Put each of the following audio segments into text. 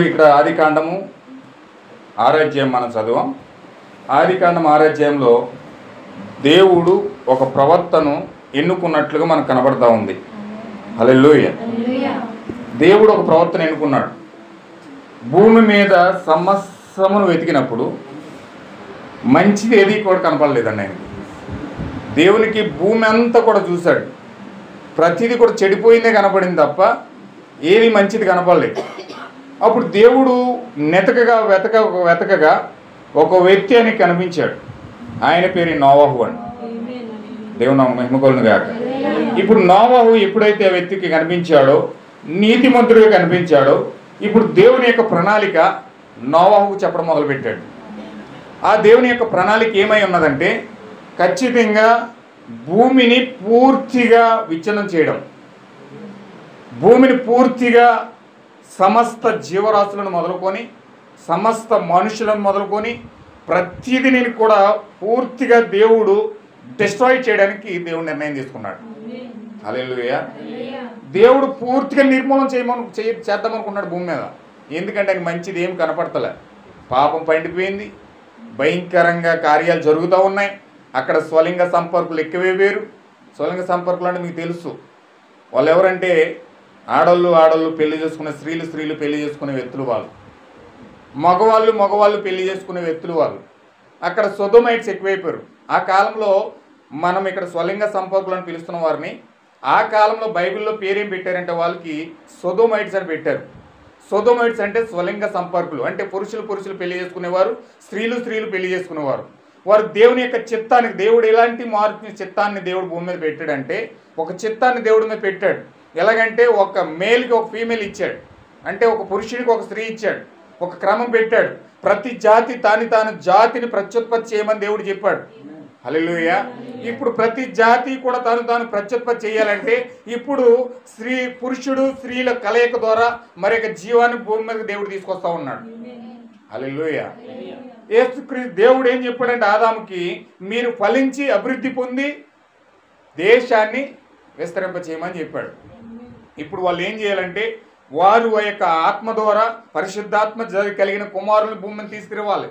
ఇక్కడ ఆదికాండము 6వ అధ్యాయం మనం చదువాం. ఆదికాండం 6వ అధ్యాయంలో దేవుడు ఒక ప్రవక్తను ఎన్నుకున్నట్లుగా మనకు కనబడతా ఉంది. హల్లెలూయా. దేవుడు ఒక ప్రవక్తను ఎన్నుకున్నాడు. భూమి మీద సమస్తమును వెతికినప్పుడు మంచిది ఏది కూడా కనపడలేదండి ఆయనకి. దేవునికి భూమి అంతా కూడా చూశాడు, ప్రతిదీ కూడా చెడిపోయిందే కనపడింది తప్ప ఏది మంచిది కనపడలేదు. అప్పుడు దేవుడు వెతకగా ఒక వ్యక్తి అని కనిపించాడు. ఆయన పేరు నోవాహు అని. దేవుని మహిమగొల్లును గాక. ఇప్పుడు నోవాహు ఎప్పుడైతే ఆ వ్యక్తికి కనిపించాడో, నీతిమంతుడిగా కనిపించాడో, ఇప్పుడు దేవుని యొక్క ప్రణాళిక నోవాహుకు చెప్పడం మొదలుపెట్టాడు. ఆ దేవుని యొక్క ప్రణాళిక ఏమై ఉన్నదంటే ఖచ్చితంగా భూమిని పూర్తిగా విచ్ఛిన్నం చేయడం, భూమిని పూర్తిగా సమస్త జీవరాశులను మొదలుకొని సమస్త మనుషులను మొదలుకొని ప్రతిదిని కూడా పూర్తిగా దేవుడు డిస్ట్రాయ్ చేయడానికి దేవుడు నిర్ణయం తీసుకున్నాడు. హల్లెలూయా. దేవుడు పూర్తిగా నిర్మూలన చేద్దామనుకున్నాడు భూమి మీద. ఎందుకంటే ఆయనకి మంచిది ఏం కనపడతలే. పాపం పండిపోయింది, భయంకరంగా కార్యాలు జరుగుతూ ఉన్నాయి. అక్కడ స్వలింగ సంపర్కులు ఎక్కువైపోయారు. స్వలింగ సంపర్కులు అంటే మీకు తెలుసు, వాళ్ళు ఎవరంటే ఆడళ్ళు పెళ్లి చేసుకునే స్త్రీలు పెళ్లి చేసుకునే వ్యక్తులు వాళ్ళు, మగవాళ్ళు పెళ్లి చేసుకునే వ్యక్తులు వాళ్ళు. అక్కడ సొదొమైట్స్ ఎక్కువైపోయారు. ఆ కాలంలో మనం ఇక్కడ స్వలింగ సంపర్కులు అని పిలుస్తున్న వారిని ఆ కాలంలో బైబిల్లో పేరేం పెట్టారంటే వాళ్ళకి సొదొమైట్స్ అని పెట్టారు. సొదొమైట్స్ అంటే స్వలింగ సంపర్కులు, అంటే పురుషులు పెళ్లి చేసుకునేవారు, స్త్రీలు పెళ్లి చేసుకునేవారు. వారు దేవుని యొక్క చిత్తానికి, దేవుడు ఎలాంటి మార్పు చిత్తాన్ని దేవుడు భూమి మీద పెట్టాడంటే ఒక చిత్తాన్ని దేవుడి మీద పెట్టాడు. ఎలాగంటే ఒక మేల్కి ఒక ఫీమేల్ ఇచ్చాడు, అంటే ఒక పురుషుడికి ఒక స్త్రీ ఇచ్చాడు, ఒక క్రమం పెట్టాడు. ప్రతి జాతి తాను జాతిని ప్రత్యుత్పత్తి చేయమని దేవుడు చెప్పాడు. హల్లెలూయా. ఇప్పుడు ప్రతి జాతి కూడా తాను ప్రత్యుత్పత్తి చేయాలంటే ఇప్పుడు పురుషుడు స్త్రీల కలయిక ద్వారా మరి యొక్క జీవాన్ని భూమి మీద దేవుడు తీసుకొస్తా ఉన్నాడు. హల్లెలూయా. యేసుక్రీస్తు దేవుడు ఏం చెప్పాడంటే ఆదాముకి, మీరు ఫలించి అభివృద్ధి పొంది దేశాన్ని విస్తరింప చేయమని చెప్పాడు. ఇప్పుడు వాళ్ళు ఏం చేయాలంటే వారు ఆ యొక్క ఆత్మ ద్వారా పరిశుద్ధాత్మ కలిగిన కుమారులను భూమిని తీసుకురావాలి,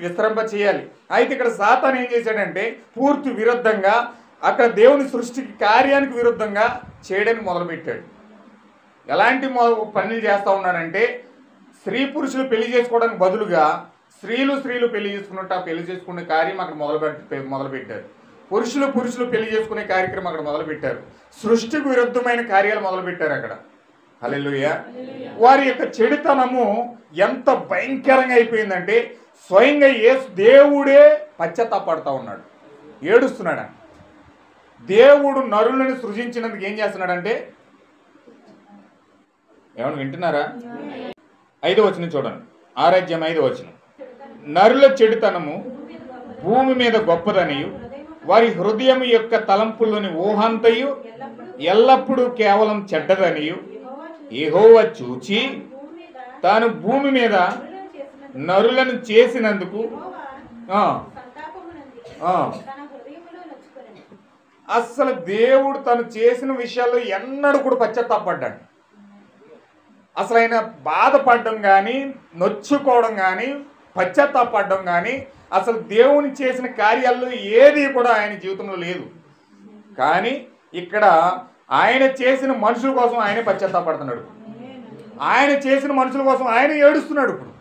విస్తరింప చేయాలి. అయితే ఇక్కడ సాతాను ఏం చేశాడంటే పూర్తి విరుద్ధంగా అక్కడ దేవుని సృష్టికి కార్యానికి విరుద్ధంగా చేయడానికి మొదలుపెట్టాడు. ఎలాంటి పనులు చేస్తూ ఉన్నాడంటే స్త్రీ పురుషులు పెళ్లి చేసుకోవడానికి బదులుగా స్త్రీలు పెళ్లి చేసుకునే కార్యం అక్కడ మొదలుపెట్టారు. పురుషులు పెళ్లి చేసుకునే కార్యక్రమం అక్కడ మొదలుపెట్టారు. సృష్టికి విరుద్ధమైన కార్యాలు మొదలుపెట్టారు అక్కడ. హల్లెలూయా. వారి యొక్క చెడుతనము ఎంత భయంకరంగా అయిపోయిందంటే స్వయంగా దేవుడే పశ్చాత్తాపడుతూ ఉన్నాడు, ఏడుస్తున్నాడు. దేవుడు నరులను సృజించినందుకు ఏం చేస్తున్నాడంటే, ఏమన్నా వింటున్నారా? 5వ వచనం చూడండి, 6వ అధ్యాయం 5వ వచనం. నరుల చెడుతనము భూమి మీద గొప్పదనియు వారి హృదయం యొక్క తలంపుల్లోని ఊహంతయు ఎల్లప్పుడూ కేవలం చెడ్డదనియు యెహోవా చూచి తాను భూమి మీద నరులను చేసినందుకు అసలు దేవుడు తను చేసిన విషయాల్లో ఎన్నడూ కూడా పశ్చాత్తాపడ్డాడు. అసలు ఆయన బాధపడడం కానీ, నొచ్చుకోవడం కానీ, పశ్చాత్తాపడడం కానీ అసలు దేవుని చేసిన కార్యాల్లో ఏది కూడా ఆయన జీవితంలో లేదు. కానీ ఇక్కడ ఆయన చేసిన మనుషుల కోసం ఆయనే పశ్చాత్తాపడుతున్నాడు. ఆయన చేసిన మనుషుల కోసం ఆయన ఏడుస్తున్నాడు ఇప్పుడు.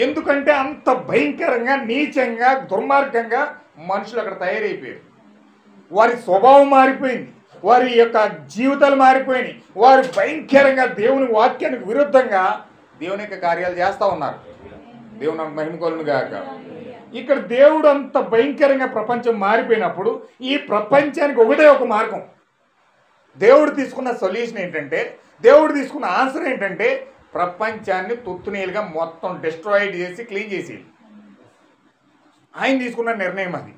ఎందుకంటే అంత భయంకరంగా, నీచంగా, దుర్మార్గంగా మనుషులు అక్కడ తయారైపోయారు. వారి స్వభావం మారిపోయింది, వారి యొక్క జీవితాలు మారిపోయినాయి. వారు భయంకరంగా దేవుని వాక్యానికి విరుద్ధంగా దేవుని యొక్క కార్యాలు చేస్తూ ఉన్నారు. దేవుని మహిమకొలును గాక. ఇక్కడ దేవుడు అంత భయంకరంగా ప్రపంచం మారిపోయినప్పుడు ఈ ప్రపంచానికి ఒకటే ఒక మార్గం. దేవుడు తీసుకున్న సొల్యూషన్ ఏంటంటే, దేవుడు తీసుకున్న ఆన్సర్ ఏంటంటే ప్రపంచాన్ని తుత్తునీలుగా మొత్తం డిస్ట్రాయిడ్ చేసి క్లీన్ చేసి ఆయన తీసుకున్న నిర్ణయం అది.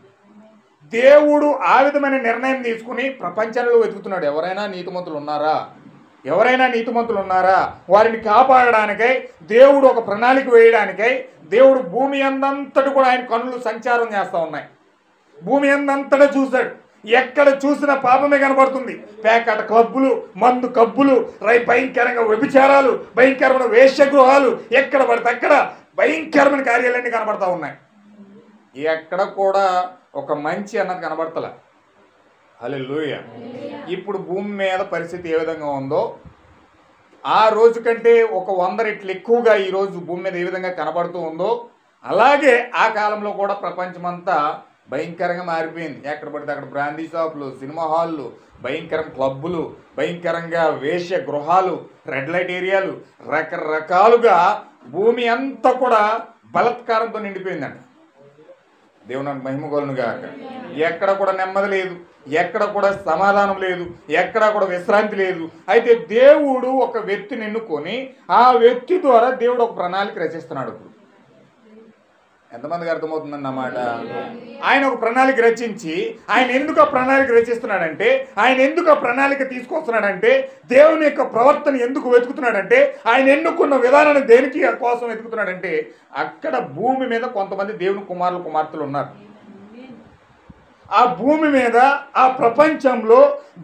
దేవుడు ఆ విధమైన నిర్ణయం తీసుకుని ప్రపంచంలో వెతుకుతున్నాడు. ఎవరైనా నీతిమంతులు ఉన్నారా వారిని కాపాడడానికై దేవుడు ఒక ప్రణాళిక వేయడానికై దేవుడు భూమి అందంతటి కూడా ఆయన కన్నులు సంచారం చేస్తూ ఉన్నాయి. భూమి అందంతటా చూశాడు. ఎక్కడ చూసినా పాపమే కనబడుతుంది. పేకాట క్లబ్బులు, మందు కబ్బులు, భయంకరంగా వ్యభిచారాలు, భయంకరమైన వేశ్యగృహాలు, ఎక్కడ పడితే అక్కడ భయంకరమైన కార్యాలన్నీ కనబడతా ఉన్నాయి. ఎక్కడ కూడా ఒక మంచి అన్నది కనబడతలే. హల్లెలూయా. ఇప్పుడు భూమి మీద పరిస్థితి ఏ విధంగా ఉందో ఆ రోజు కంటే ఒక 100 రెట్లు ఎక్కువగా ఈరోజు భూమి మీద ఏ విధంగా కనబడుతూ ఉందో అలాగే ఆ కాలంలో కూడా ప్రపంచమంతా భయంకరంగా మారిపోయింది. ఎక్కడ పడితే అక్కడ బ్రాందీ షాపులు, సినిమా హాళ్ళు, భయంకరం క్లబ్బులు, భయంకరంగా వేశ్య గృహాలు, రెడ్ లైట్ ఏరియాలు, రకరకాలుగా భూమి అంతా కూడా బలత్కారంతో నిండిపోయిందండి. దేవునికి మహిమ కలుగును గాక. ఎక్కడ కూడా నెమ్మది లేదు, ఎక్కడ కూడా సమాధానం లేదు, ఎక్కడ కూడా విశ్రాంతి లేదు. అయితే దేవుడు ఒక వ్యక్తిని ఎన్నుకొని ఆ వ్యక్తి ద్వారా దేవుడు ఒక ప్రణాళిక రచిస్తున్నాడు. ఇప్పుడు ఎంతమందికి అర్థమవుతుందండి అన్నమాట? ఆయన ఒక ప్రణాళిక రచించి ఆయన ఎందుకు ఆ ప్రణాళిక రచిస్తున్నాడంటే, ఆయన ఎందుకు ఆ ప్రణాళిక తీసుకొస్తున్నాడంటే, దేవుని యొక్క ప్రవర్తన ఎందుకు వెతుకుతున్నాడంటే, ఆయన ఎన్నుకున్న విధానాన్ని దేనికి కోసం వెతుకుతున్నాడంటే, అక్కడ భూమి మీద కొంతమంది దేవుని కుమారులు కుమార్తెలు ఉన్నారు. ఆ భూమి మీద ఆ ప్రపంచంలో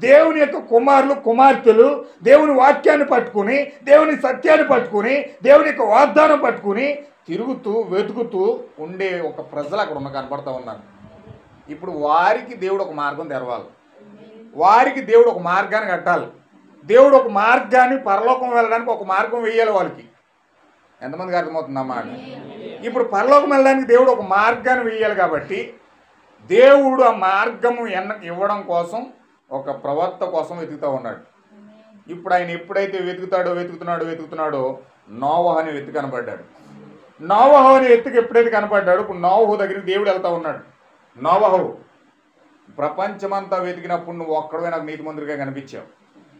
దేవుని యొక్క కుమారులు కుమార్తెలు దేవుని వాక్యాన్ని పట్టుకుని, దేవుని సత్యాన్ని పట్టుకుని, దేవుని యొక్క వాగ్దానం పట్టుకుని తిరుగుతూ వెతుకుతూ ఉండే ఒక ప్రజలు అక్కడ కనపడతా ఉన్నారు. ఇప్పుడు వారికి దేవుడు ఒక మార్గం తెరవాలి, వారికి దేవుడు ఒక మార్గాన్ని కట్టాలి, దేవుడు ఒక మార్గాన్ని పరలోకం వెళ్ళడానికి ఒక మార్గం వేయాలి వాళ్ళకి. ఎంతమందికి అర్థమవుతుందన్నమాట? ఇప్పుడు పరలోకం వెళ్ళడానికి దేవుడు ఒక మార్గాన్ని వేయాలి కాబట్టి దేవుడు ఆ మార్గము ఇవ్వడం కోసం ఒక ప్రవక్త కోసం వెతుకుతూ ఉన్నాడు. ఇప్పుడు ఆయన ఎప్పుడైతే వెతుకుతున్నాడో నోవహు అనే వ్యక్తి కనపడ్డాడు. నోవహు అనే వ్యక్తికి ఎప్పుడైతే కనపడ్డాడు, ఇప్పుడు నోవహు దగ్గరికి దేవుడు వెళ్తూ ఉన్నాడు. నోవహు, ప్రపంచమంతా వెతికినప్పుడు నువ్వు ఒక్కడవే నాకు నీతిమంతుడిగా కనిపించావు.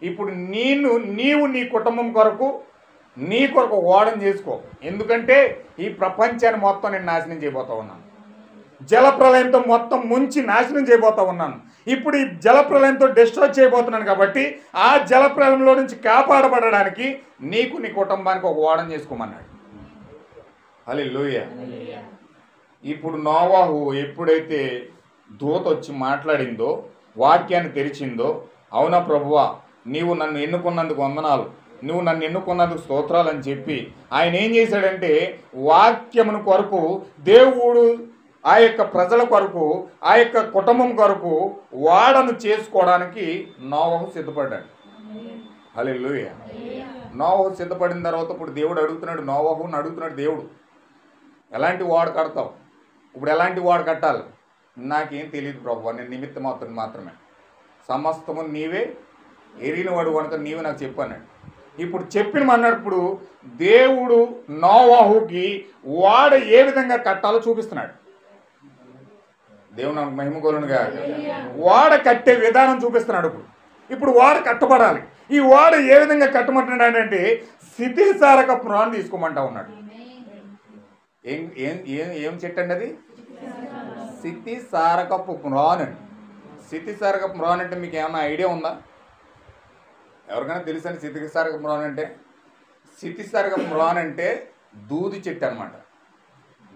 ఇప్పుడు నీవు నీ కుటుంబం కొరకు నీ కొరకు ఓడని చేసుకో. ఎందుకంటే ఈ ప్రపంచాన్ని మొత్తం నేను నాశనం చేయబోతా ఉన్నాను. జలప్రలయంతో మొత్తం ముంచి నాశనం చేయబోతా ఉన్నాను. ఇప్పుడు ఈ జలప్రలయంతో డిస్ట్రాయ్ చేయబోతున్నాను కాబట్టి ఆ జలప్రలయంలో నుంచి కాపాడబడడానికి నీకు నీ కుటుంబానికి ఒక ఓడని చేసుకోమన్నాడు. హల్లెలూయా. ఇప్పుడు నోవహు ఎప్పుడైతే దూత వచ్చి మాట్లాడిందో, వాక్యాన్ని తెరిచిందో, అవునా ప్రభువా నీవు నన్ను ఎన్నుకున్నందుకు వందనాలు, నువ్వు నన్ను ఎన్నుకున్నందుకు స్తోత్రాలు అని చెప్పి ఆయన ఏం చేశాడంటే వాక్యమును కొరకు దేవుడు ఆ యొక్క ప్రజల కొరకు ఆ యొక్క కుటుంబం కొరకు వాడను చేసుకోవడానికి నోవహు సిద్ధపడ్డాడు. హల్లెలూయా. నోవహు సిద్ధపడిన తర్వాత ఇప్పుడు దేవుడు అడుగుతున్నాడు, నోవహుని అడుగుతున్నాడు దేవుడు, ఎలాంటి వాడ కడతావు? ఇప్పుడు ఎలాంటి వాడ కట్టాలి? నాకేం తెలియదు ప్రభువా, నేను నిమిత్తం మాత్రమే, సమస్తము నీవే ఎరిగినవాడు కనుక నీవే నాకు చెప్పన్నాడు. ఇప్పుడు చెప్పినమన్నాడు. ఇప్పుడు దేవుడు నోవహుకి వాడ ఏ విధంగా కట్టాలో చూపిస్తున్నాడు. దేవుని మహిమ కలుగునుగా. వాడ కట్టే విధానం చూపిస్తున్నాడు. ఇప్పుడు వాడ కట్టబడాలి. ఈ వాడ ఏ విధంగా కట్టమంటున్నాడంటే స్థితిసారక పురాణం తీసుకోమంటా ఉన్నాడు. ఏం చెట్టు అండి అది? స్థితిసారకపు పురాణం అండి. స్థితిసారకపు పురాణం అంటే మీకు ఏమన్నా ఐడియా ఉందా? ఎవరికైనా తెలుసండి స్థితిసారకపు పురాణం అంటే? స్థితిసారకపు పురాణం అంటే దూది చెట్టు అనమాట.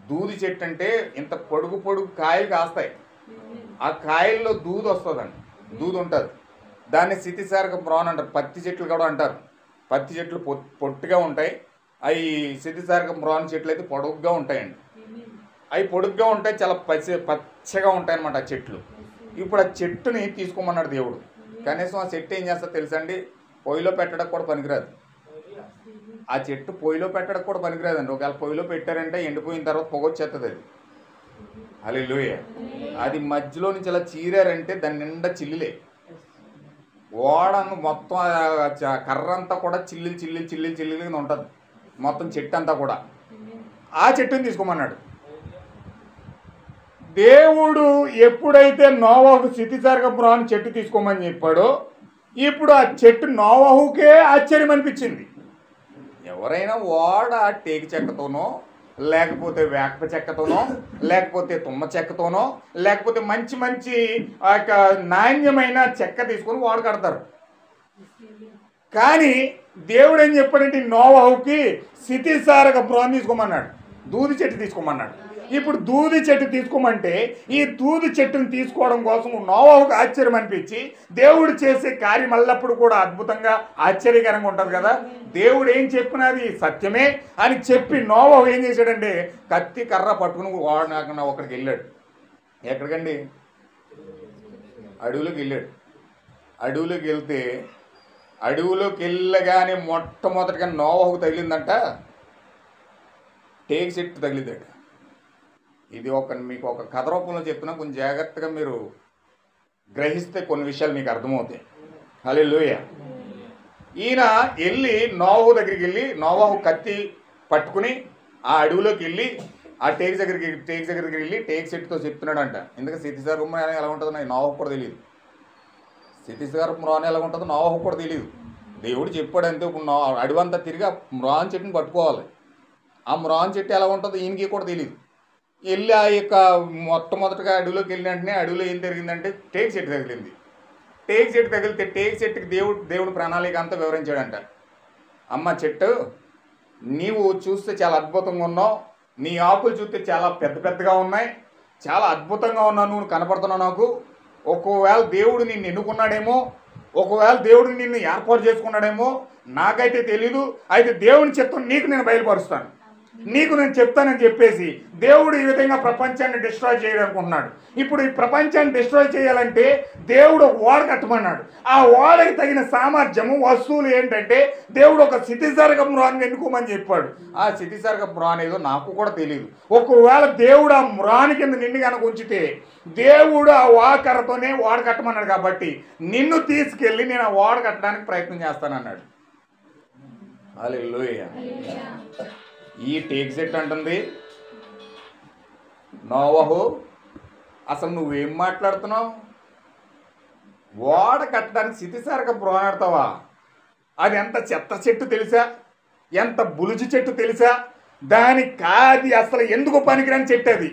దూది చెట్టు అంటే ఇంత పొడుగు కాయలు కాస్తాయి. ఆ కాయల్లో దూది వస్తుందండి, దూది ఉంటుంది. దాన్ని స్థితిసారక పురాణం అంటారు. పత్తి చెట్లు కూడా అంటారు. పత్తి చెట్లు పొట్టుగా ఉంటాయి. అవి స్థితిసారక పురాణం చెట్లు అయితే పొడుగ్గా ఉంటాయండి. అవి పొడుగ్గా ఉంటాయి, చాలా పచ్చగా ఉంటాయి అన్నమాట ఆ చెట్లు. ఇప్పుడు ఆ చెట్టుని తీసుకోమన్నాడు దేవుడు. కనీసం ఆ చెట్టు ఏం చేస్తా తెలుసండి? పొయ్యిలో పెట్టడానికి కూడా పనికిరాదు. ఆ చెట్టు పొయ్యిలో పెట్టడానికి కూడా పనికిరాదండి. ఒకవేళ పొయ్యిలో పెట్టారంటే ఎండిపోయిన తర్వాత పొగొచ్చేస్తుంది అది. హల్లెలూయా. అది మధ్యలో నుంచి అలా చీరారంటే దాని నిండా చిల్లులే. ఓడను మొత్తం కర్ర అంతా కూడా చిల్లులు ఉంటుంది మొత్తం చెట్టు అంతా కూడా. ఆ చెట్టుని తీసుకోమన్నాడు దేవుడు. ఎప్పుడైతే నోవహు స్థితిసారక పురాణం చెట్టు తీసుకోమని చెప్పాడో ఇప్పుడు ఆ చెట్టు నోవహుకే ఆశ్చర్యం అనిపించింది. ఎవరైనా ఓడ టేకు చెక్కతోనో లేకపోతే వేప చెక్కతోనో లేకపోతే తుమ్మ చెక్కతోనో లేకపోతే మంచి ఆ యొక్క నాణ్యమైన చెక్క తీసుకొని ఓడ కడతారు. కానీ దేవుడు ఏం చెప్పాడంటే నోవహుకి స్థితిసారక పురాణం తీసుకోమన్నాడు, దూది చెట్టు తీసుకోమన్నాడు. ఇప్పుడు దూది చెట్టు తీసుకోమంటే ఈ దూది చెట్టును తీసుకోవడం కోసం నోవాహుకు ఆశ్చర్యం అనిపించి దేవుడు చేసే కార్యం ఎల్లప్పుడు కూడా అద్భుతంగా ఆశ్చర్యకరంగా ఉంటుంది కదా. దేవుడు ఏం చెప్పినది సత్యమే అని చెప్పి నోవాహు ఏం చేశాడంటే కత్తి కర్ర పట్టుకుని వాడినాకన్నా ఒకడికి వెళ్ళాడు. ఎక్కడికండి? అడవులోకి వెళ్ళాడు. అడవులోకి వెళ్తే అడవులోకి వెళ్ళగానే మొట్టమొదటిగా నోవాహుకు తగిలిందంట టేకు చెట్టు తగిలిందట. ఇది మీకు ఒక కథ రూపంలో చెప్తున్నా, కొంచెం జాగ్రత్తగా మీరు గ్రహిస్తే కొన్ని విషయాలు మీకు అర్థమవుతాయి. హల్లెలూయా. ఈయన వెళ్ళి నోవాహు దగ్గరికి వెళ్ళి నోవాహు కత్తి పట్టుకుని ఆ అడవిలోకి వెళ్ళి ఆ టేకు దగ్గరికి వెళ్ళి టేకు చెట్టుతో చెప్తున్నాడంట. ఎందుకంటే స్థితిసాగరం ఎలా ఉంటుందో నాకు నోవాహుకు కూడా తెలియదు. స్థితిసాగరం ఎలా ఉంటుందో నోవాహుకు కూడా తెలియదు. దేవుడు చెప్పాడంతే. ఇప్పుడు అడవంతా తిరిగి ఆ మ్రాన్ చెట్టుని పట్టుకోవాలి. ఆ మ్రాన్ చెట్టు ఎలా ఉంటుందో ఈయనకి కూడా తెలియదు. వెళ్ళి ఆ యొక్క మొట్టమొదటిగా అడవిలోకి వెళ్ళిన వెంటనే అడవిలో ఏం జరిగిందంటే టేకు చెట్టు తగిలింది. టేకు చెట్టు తగిలితే టేకు చెట్టుకి దేవుడు ప్రణాళిక అంతా వివరించాడంట. అమ్మ చెట్టు, నీవు చూస్తే చాలా అద్భుతంగా ఉన్నావు, నీ ఆకులు చూస్తే చాలా పెద్ద పెద్దగా ఉన్నాయి, చాలా అద్భుతంగా ఉన్నావు, నువ్వు కనపడుతున్నావు నాకు. ఒకవేళ దేవుడు నిన్ను ఎన్నుకున్నాడేమో, ఒకవేళ దేవుడు నిన్ను ఏర్పాటు చేసుకున్నాడేమో, నాకైతే తెలీదు. అయితే దేవుని చిత్తం నీకు నేను బయలుపరుస్తాను, నీకు నేను చెప్తానని చెప్పేసి దేవుడు ఈ విధంగా ప్రపంచాన్ని డిస్ట్రాయ్ చేయాలనుకుంటున్నాడు. ఇప్పుడు ఈ ప్రపంచాన్ని డిస్ట్రాయ్ చేయాలంటే దేవుడు ఒక ఓడ కట్టమన్నాడు. ఆ ఓడకి తగిన సామర్థ్యము వస్తువులు ఏంటంటే దేవుడు ఒక స్థితిసారక మ్రాన్ని ఎన్నుకోమని చెప్పాడు. ఆ స్థితిసారక మ్రాన్ ఏదో నాకు కూడా తెలియదు. ఒకవేళ దేవుడు ఆ మ్రాన్ కింద నిన్ను కనుక ఉంచితే దేవుడు ఆ ఓడకర్రతోనే ఓడ కట్టమన్నాడు. కాబట్టి నిన్ను తీసుకెళ్ళి నేను ఆ ఓడ కట్టడానికి ప్రయత్నం చేస్తానన్నాడు. హల్లెలూయా. ఈ టేకు చెట్టు అంటుంది, నోవాహు అసలు నువ్వేం మాట్లాడుతున్నావు? ఓడ కట్టడానికి స్థితిసారక బ్రోనాడతావా? అది ఎంత చెత్త చెట్టు తెలుసా, ఎంత బులుజు చెట్టు తెలుసా, దానికి కాది అసలు ఎందుకు పనికిరాని చెట్టు అది.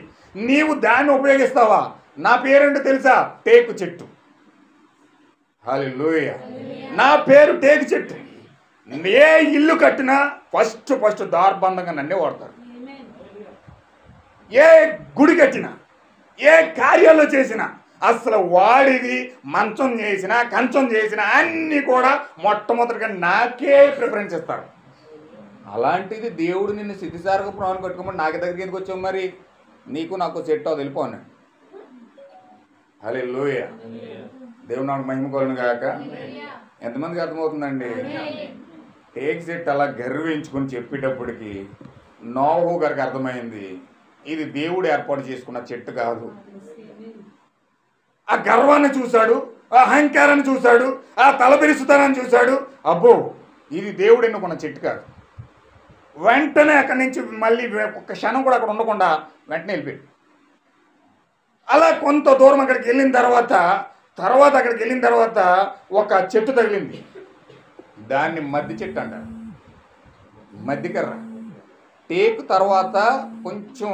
నీవు దాన్ని ఉపయోగిస్తావా? నా పేరేంటో తెలుసా? టేకు చెట్టు. హల్లెలూయా. నా పేరు టేకు చెట్టు. ఏ ఇల్లు కట్టినా ఫస్ట్ దార్బంధంగా నన్నే వాడతారు. ఏ గుడి కట్టినా, ఏ కార్యాలు చేసినా అసలు వాడిది మంచం చేసినా కంచం చేసినా అన్నీ కూడా మొట్టమొదటిగా నాకే ప్రిఫరెన్స్ ఇస్తారు. అలాంటిది దేవుడు నిన్ను స్థితిసారక ప్రాణం కట్టుకోమని నాకు దగ్గరికి ఎందుకు వచ్చావు? మరి నీకు నాకు సెట్ అవు వెళ్ళిపోన్నాడు. హల్లెలూయా. దేవుడు నాకు మహిమ కలుగును గాక. ఎంతమందికి అర్థమవుతుందండి? టేకు చెట్టు అలా గర్వించుకొని చెప్పేటప్పటికి నోవాహు గారికి అర్థమైంది ఇది దేవుడు ఏర్పాటు చేసుకున్న చెట్టు కాదు. ఆ గర్వాన్ని చూశాడు, ఆ అహంకారాన్ని చూశాడు, ఆ తలబిరుసుతనాన్ని చూశాడు. అబ్బో, ఇది దేవుడు ఎన్నుకున్న చెట్టు కాదు. వెంటనే అక్కడి నుంచి మళ్ళీ ఒక్క క్షణం కూడా అక్కడ ఉండకుండా వెంటనే వెళ్ళిపోయాడు. అలా కొంత దూరం అక్కడికి వెళ్ళిన తర్వాత ఒక చెట్టు తగిలింది. దాన్ని మద్ది చెట్టు అంటారు, మద్దికర్ర. టేకు తర్వాత కొంచెం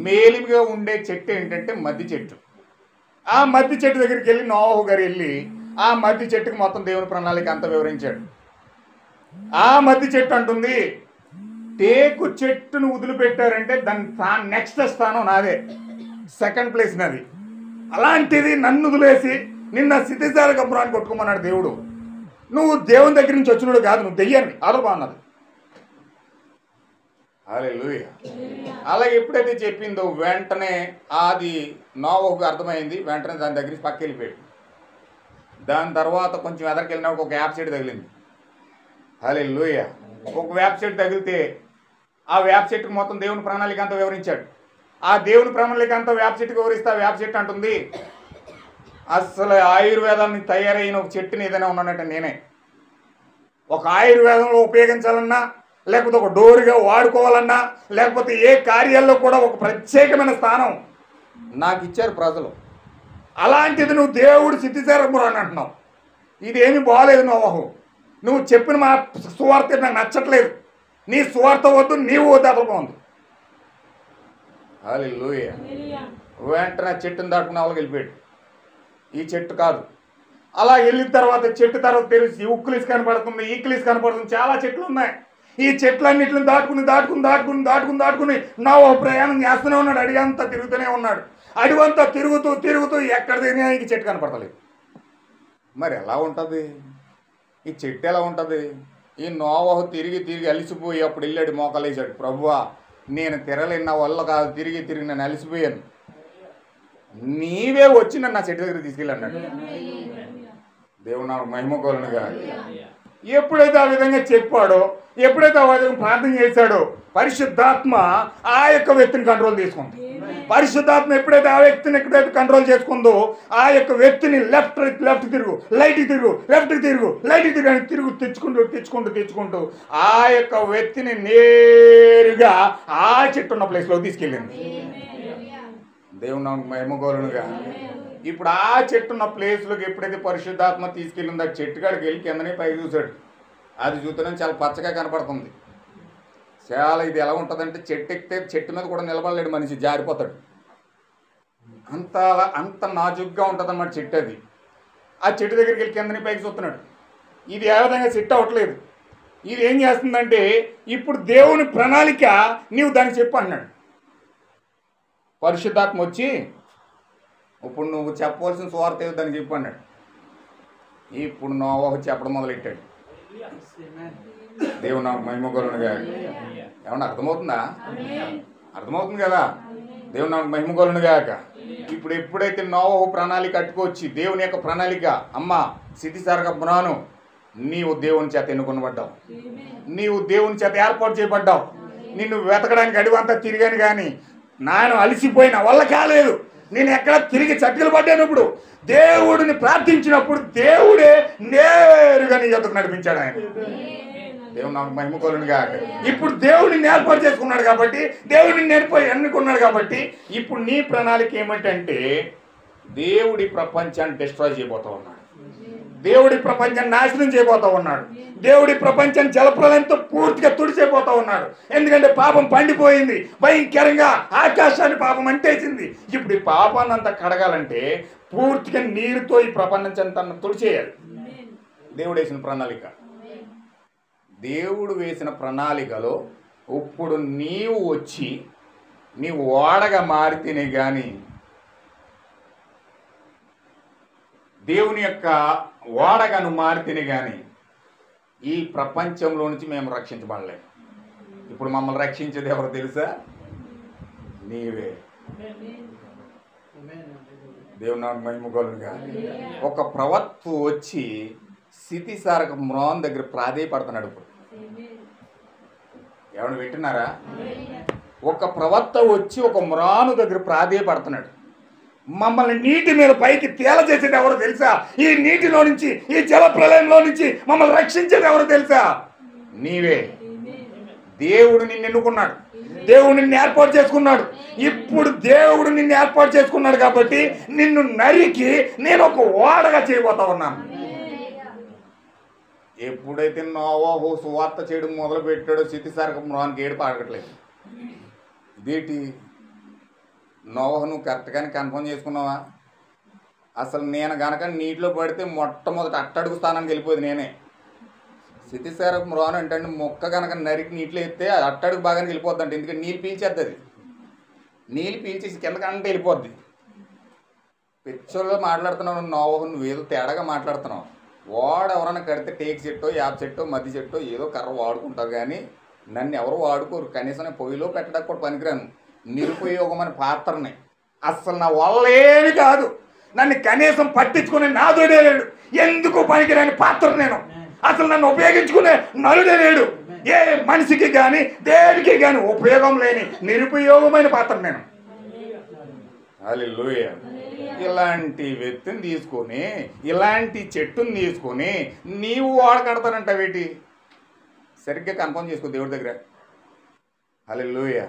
మేలిగా ఉండే చెట్టు ఏంటంటే మద్ది చెట్టు. ఆ మద్ది చెట్టు దగ్గరికి వెళ్ళి నోవాహు గారు వెళ్ళి ఆ మద్ది చెట్టుకి మొత్తం దేవుని ప్రణాళిక అంతా వివరించాడు. ఆ మద్ది చెట్టు అంటుంది, టేకు చెట్టును వదిలిపెట్టారంటే దాని నెక్స్ట్ స్థానం నాదే, సెకండ్ ప్లేస్ నాది. అలాంటిది నన్ను వదిలేసి నిన్న స్థితిసారక బ్రాన్ని కొట్టుకోమన్నాడు దేవుడు. నువ్వు దేవుని దగ్గర నుంచి వచ్చినోడు కాదు, నువ్వు దెయ్యాన్ని. అదో బాగున్నది. హల్లెలూయా. అలాగే ఎప్పుడైతే చెప్పిందో వెంటనే అది నోవాహుకు అర్థమైంది. వెంటనే దాని దగ్గర పక్క వెళ్ళిపోయాడు. దాని తర్వాత కొంచెం ఎదరికి వెళ్ళినప్పుడు ఒక వేప చెట్టు తగిలింది. హల్లెలూయా. ఒక వేప చెట్టు తగిలితే ఆ వేప చెట్టుకు మొత్తం దేవుని ప్రణాళిక అంతా వివరించాడు. ఆ దేవుని ప్రణాళిక అంతా వేప చెట్టుకు వివరిస్తే ఆ వేప చెట్టు అంటుంది, అసలు ఆయుర్వేదాన్ని తయారైన ఒక చెట్టుని ఏదైనా ఉన్నానంటే నేనే. ఒక ఆయుర్వేదంలో ఉపయోగించాలన్నా, లేకపోతే ఒక డోరుగా వాడుకోవాలన్నా, లేకపోతే ఏ కార్యాల్లో కూడా ఒక ప్రత్యేకమైన స్థానం నాకు ఇచ్చారు ప్రజలు. అలాంటిది నువ్వు దేవుడు స్థితిసారక అని అంటున్నావు. ఇదేమీ బాగలేదు నోవాహు. నువ్వు చెప్పిన మా సువార్త నాకు నచ్చట్లేదు. నీ సువార్త వద్దు, నీవు వద్దు, అతను బాగుంది. హల్లెలూయా. వెంటనే చెట్టుని దాటుకున్న వాళ్ళకి వెళ్ళిపోయాడు. ఈ చెట్టు కాదు. అలా వెళ్ళిన తర్వాత చెట్టు తర్వాత తెలిసి ఉక్కులిసి కనపడుతుంది, ఈక్లిసి కనపడుతుంది, చాలా చెట్లు ఉన్నాయి. ఈ చెట్లన్నింటిని దాటుకుని నోవహు ప్రయాణం చేస్తూనే ఉన్నాడు. అడిగంతా తిరుగుతూనే ఉన్నాడు. అడివంతా తిరుగుతూ ఎక్కడ తిరిగినా ఇంక చెట్టు కనపడతలేదు. మరి ఎలా ఉంటుంది ఈ చెట్టు? ఎలా ఉంటుంది? ఈ నోవహు తిరిగి అలిసిపోయి అప్పుడు వెళ్ళాడు, మోకాలేసాడు, ప్రభువా నేను తిరగలేను, నా వల్ల కాదు, తిరిగి నేను అలిసిపోయాను, నీవే వచ్చి నన్ను నా చెట్టు దగ్గర తీసుకెళ్ళన్నాడు. దేవుడు నాకు మహిమ కలుగునుగా. ఎప్పుడైతే ఆ విధంగా చెప్పాడో, ఎప్పుడైతే ఆ విధంగా ప్రార్థన చేశాడో, పరిశుద్ధాత్మ ఆ యొక్క వ్యక్తిని కంట్రోల్ తీసుకుంది. పరిశుద్ధాత్మ ఎప్పుడైతే ఆ వ్యక్తిని ఎక్కడైతే కంట్రోల్ చేసుకుందో, ఆ యొక్క వ్యక్తిని లెఫ్ట్ తిరుగు, లైట్కి తిరుగు, లెఫ్ట్కి తిరుగు, లైట్కి తిరుగు అని తెచ్చుకుంటూ ఆ యొక్క వ్యక్తిని నేరుగా ఆ చెట్టు ఉన్న ప్లేస్లోకి తీసుకెళ్ళింది. దేవుడు నాకు మహిమ కలుగునుగా. ఇప్పుడు ఆ చెట్టున్న ప్లేస్లోకి ఎప్పుడైతే పరిశుద్ధాత్మ తీసుకెళ్ళిందో, ఆ చెట్టు కాడికి వెళ్ళి కిందనే పైకి చూశాడు. అది చూస్తూనే చాలా పచ్చగా కనపడుతుంది. చాలా ఇది ఎలా ఉంటుందంటే, చెట్టు ఎక్కితే చెట్టు మీద కూడా నిలబడలేడు మనిషి, జారిపోతాడు. అంత నాజుగ్గా ఉంటుంది అన్నమాట చెట్టు. అది ఆ చెట్టు దగ్గరికి వెళ్ళి కిందని పైకి చూస్తున్నాడు. ఇది ఏ విధంగా సెట్ అవ్వట్లేదు. ఇది ఏం చేస్తుందంటే, ఇప్పుడు దేవుని ప్రణాళిక నీవు దానికి చెప్పు అన్నాడు. పరిశుద్ధాత్మ వచ్చి ఇప్పుడు నువ్వు చెప్పవలసిన సువార్త ఏదో దానికి చెప్పు అన్నాడు. ఇప్పుడు నోవహు చెప్పడం మొదలెట్టాడు. దేవుడు నాకు మహిమ కలుగునుగా. ఏమన్నా అర్థమవుతుందా? అర్థమవుతుంది కదా. దేవుడు నాకు మహిమ కలుగునుగాక. ఇప్పుడు ఎప్పుడైతే నోవహు ప్రణాళిక కట్టుకొచ్చి, దేవుని యొక్క ప్రణాళిక, అమ్మ సిద్ధిసారక బ్రాను, నీవు దేవుని చేత ఎన్నుకొనబడ్డావు, నీవు దేవుని చేత ఏర్పాటు చేయబడ్డావు. నిన్ను వెతకడానికి అడివంతా తిరిగాను, కానీ నాను అలసిపోయిన వల్ల కాలేదు. నేను ఎక్కడ తిరిగి చట్టిలు పడ్డానప్పుడు, దేవుడిని ప్రార్థించినప్పుడు దేవుడే నేరుగా నీ యొద్దకు నడిపించాడు ఆయన. దేవుడు నాకు మహిమ కలుగునుగా. ఇప్పుడు దేవుడిని ఏర్పాటు చేసుకున్నాడు కాబట్టి, దేవుడిని ఎన్నుకున్నాడు కాబట్టి, ఇప్పుడు నీ ప్రణాళిక ఏమిటంటే, దేవుడి ప్రపంచాన్ని డిస్ట్రాయ్ చేయబోతా ఉన్నాడు. దేవుడి ప్రపంచాన్ని నాశనం చేయబోతా ఉన్నాడు. దేవుడి ప్రపంచాన్ని జలప్రలయంతో పూర్తిగా తుడిచేపోతా ఉన్నాడు. ఎందుకంటే పాపం పండిపోయింది, భయంకరంగా ఆకాశాన్ని పాపం అంటేసింది. ఇప్పుడు ఈ పాపాన్ని అంతా కడగాలంటే పూర్తిగా నీరుతో ఈ ప్రపంచంతా తుడిచేయాలి. దేవుడు వేసిన ప్రణాళిక. దేవుడు వేసిన ప్రణాళికలో ఇప్పుడు నీవు వచ్చి నీవు ఓడగా మారితేనే కానీ దేవుని యొక్క ఓడగా నువ్వు మారితేనే కానీ ఈ ప్రపంచంలో నుంచి మేము రక్షించబడలేము. ఇప్పుడు మమ్మల్ని రక్షించేది ఎవరు తెలుసా? నీవే. దేవుని నాకు మహిమ కలుగునుగా. ఒక ప్రవక్త వచ్చి సిద్ధిసారక మ్రాన్ దగ్గర ప్రాధేయపడుతున్నాడు. ఇప్పుడు ఎవరు వింటున్నారా? ఒక ప్రవక్త వచ్చి ఒక మ్రాను దగ్గర ప్రాధేయపడుతున్నాడు. మమ్మల్ని నీటి మీద పైకి తేలజేసేది ఎవరో తెలుసా? ఈ నీటిలో నుంచి, ఈ జల ప్రళయంలో నుంచి మమ్మల్ని రక్షించేది ఎవరో తెలుసా? నీవే. దేవుడు నిన్ను ఎన్నుకున్నాడు, దేవుడు నిన్ను ఏర్పాటు చేసుకున్నాడు. ఇప్పుడు దేవుడు నిన్ను ఏర్పాటు చేసుకున్నాడు కాబట్టి నిన్ను నరికి నేను ఒక ఓడగా చేయబోతా ఉన్నాను. ఎప్పుడైతే నోవహు సువార్త చేయడం మొదలు పెట్టాడో, సిద్ధిసారక మ్రాన్కి ఏడుపు ఆడట్లేదు. ఇదేంటి నోవహు, నువ్వు కరెక్ట్గానే కన్ఫర్మ్ చేసుకున్నావా? అసలు నేను గనక నీటిలో పడితే మొట్టమొదటి అట్టడుగు స్థానానికి వెళ్ళిపోయింది నేనే. సిద్ధిసారక మ్రాన్ అంటే మొక్క కనుక నరికి నీటిలో ఎత్తే అట్టడుగు బాగానే వెళ్ళిపోద్ది అంటే, ఎందుకంటే నీళ్ళు పీల్చేద్ది. అది నీళ్ళు పీల్చేసి కిందకంటే వెళ్ళిపోద్ది. పిక్చర్లో మాట్లాడుతున్నావు నోవహు, నువ్వేదో తేడాగా మాట్లాడుతున్నావు. వాడు ఎవరైనా కడితే టేక్ చెట్టో, యాప్ చెట్టో, మధ్య చెట్టో ఏదో కర్ర వాడుకుంటావు, కానీ నన్ను ఎవరు వాడుకోరు. కనీసం పొయ్యిలో పెట్టడానికి కూడా పనికిరాను. నిరుపయోగమైన పాత్రని అస్సలు నా వల్ల ఏమి కాదు. నన్ను కనీసం పట్టించుకునే నాదుడే లేడు. ఎందుకు పనికిరాని పాత్ర నేను. అసలు నన్ను ఉపయోగించుకునే నలుడే లేడు. ఏ మనిషికి కానీ దేనికి కానీ ఉపయోగం లేని నిరుపయోగమైన పాత్ర నేను. హల్లెలూయా. ఇలాంటి వ్యక్తిని తీసుకొని, ఇలాంటి చెట్టుని తీసుకొని నీవు వాడకడతానంటావేటి? సరిగ్గా కన్ఫర్మ్ చేసుకో దేవుడి దగ్గర. హల్లెలూయా.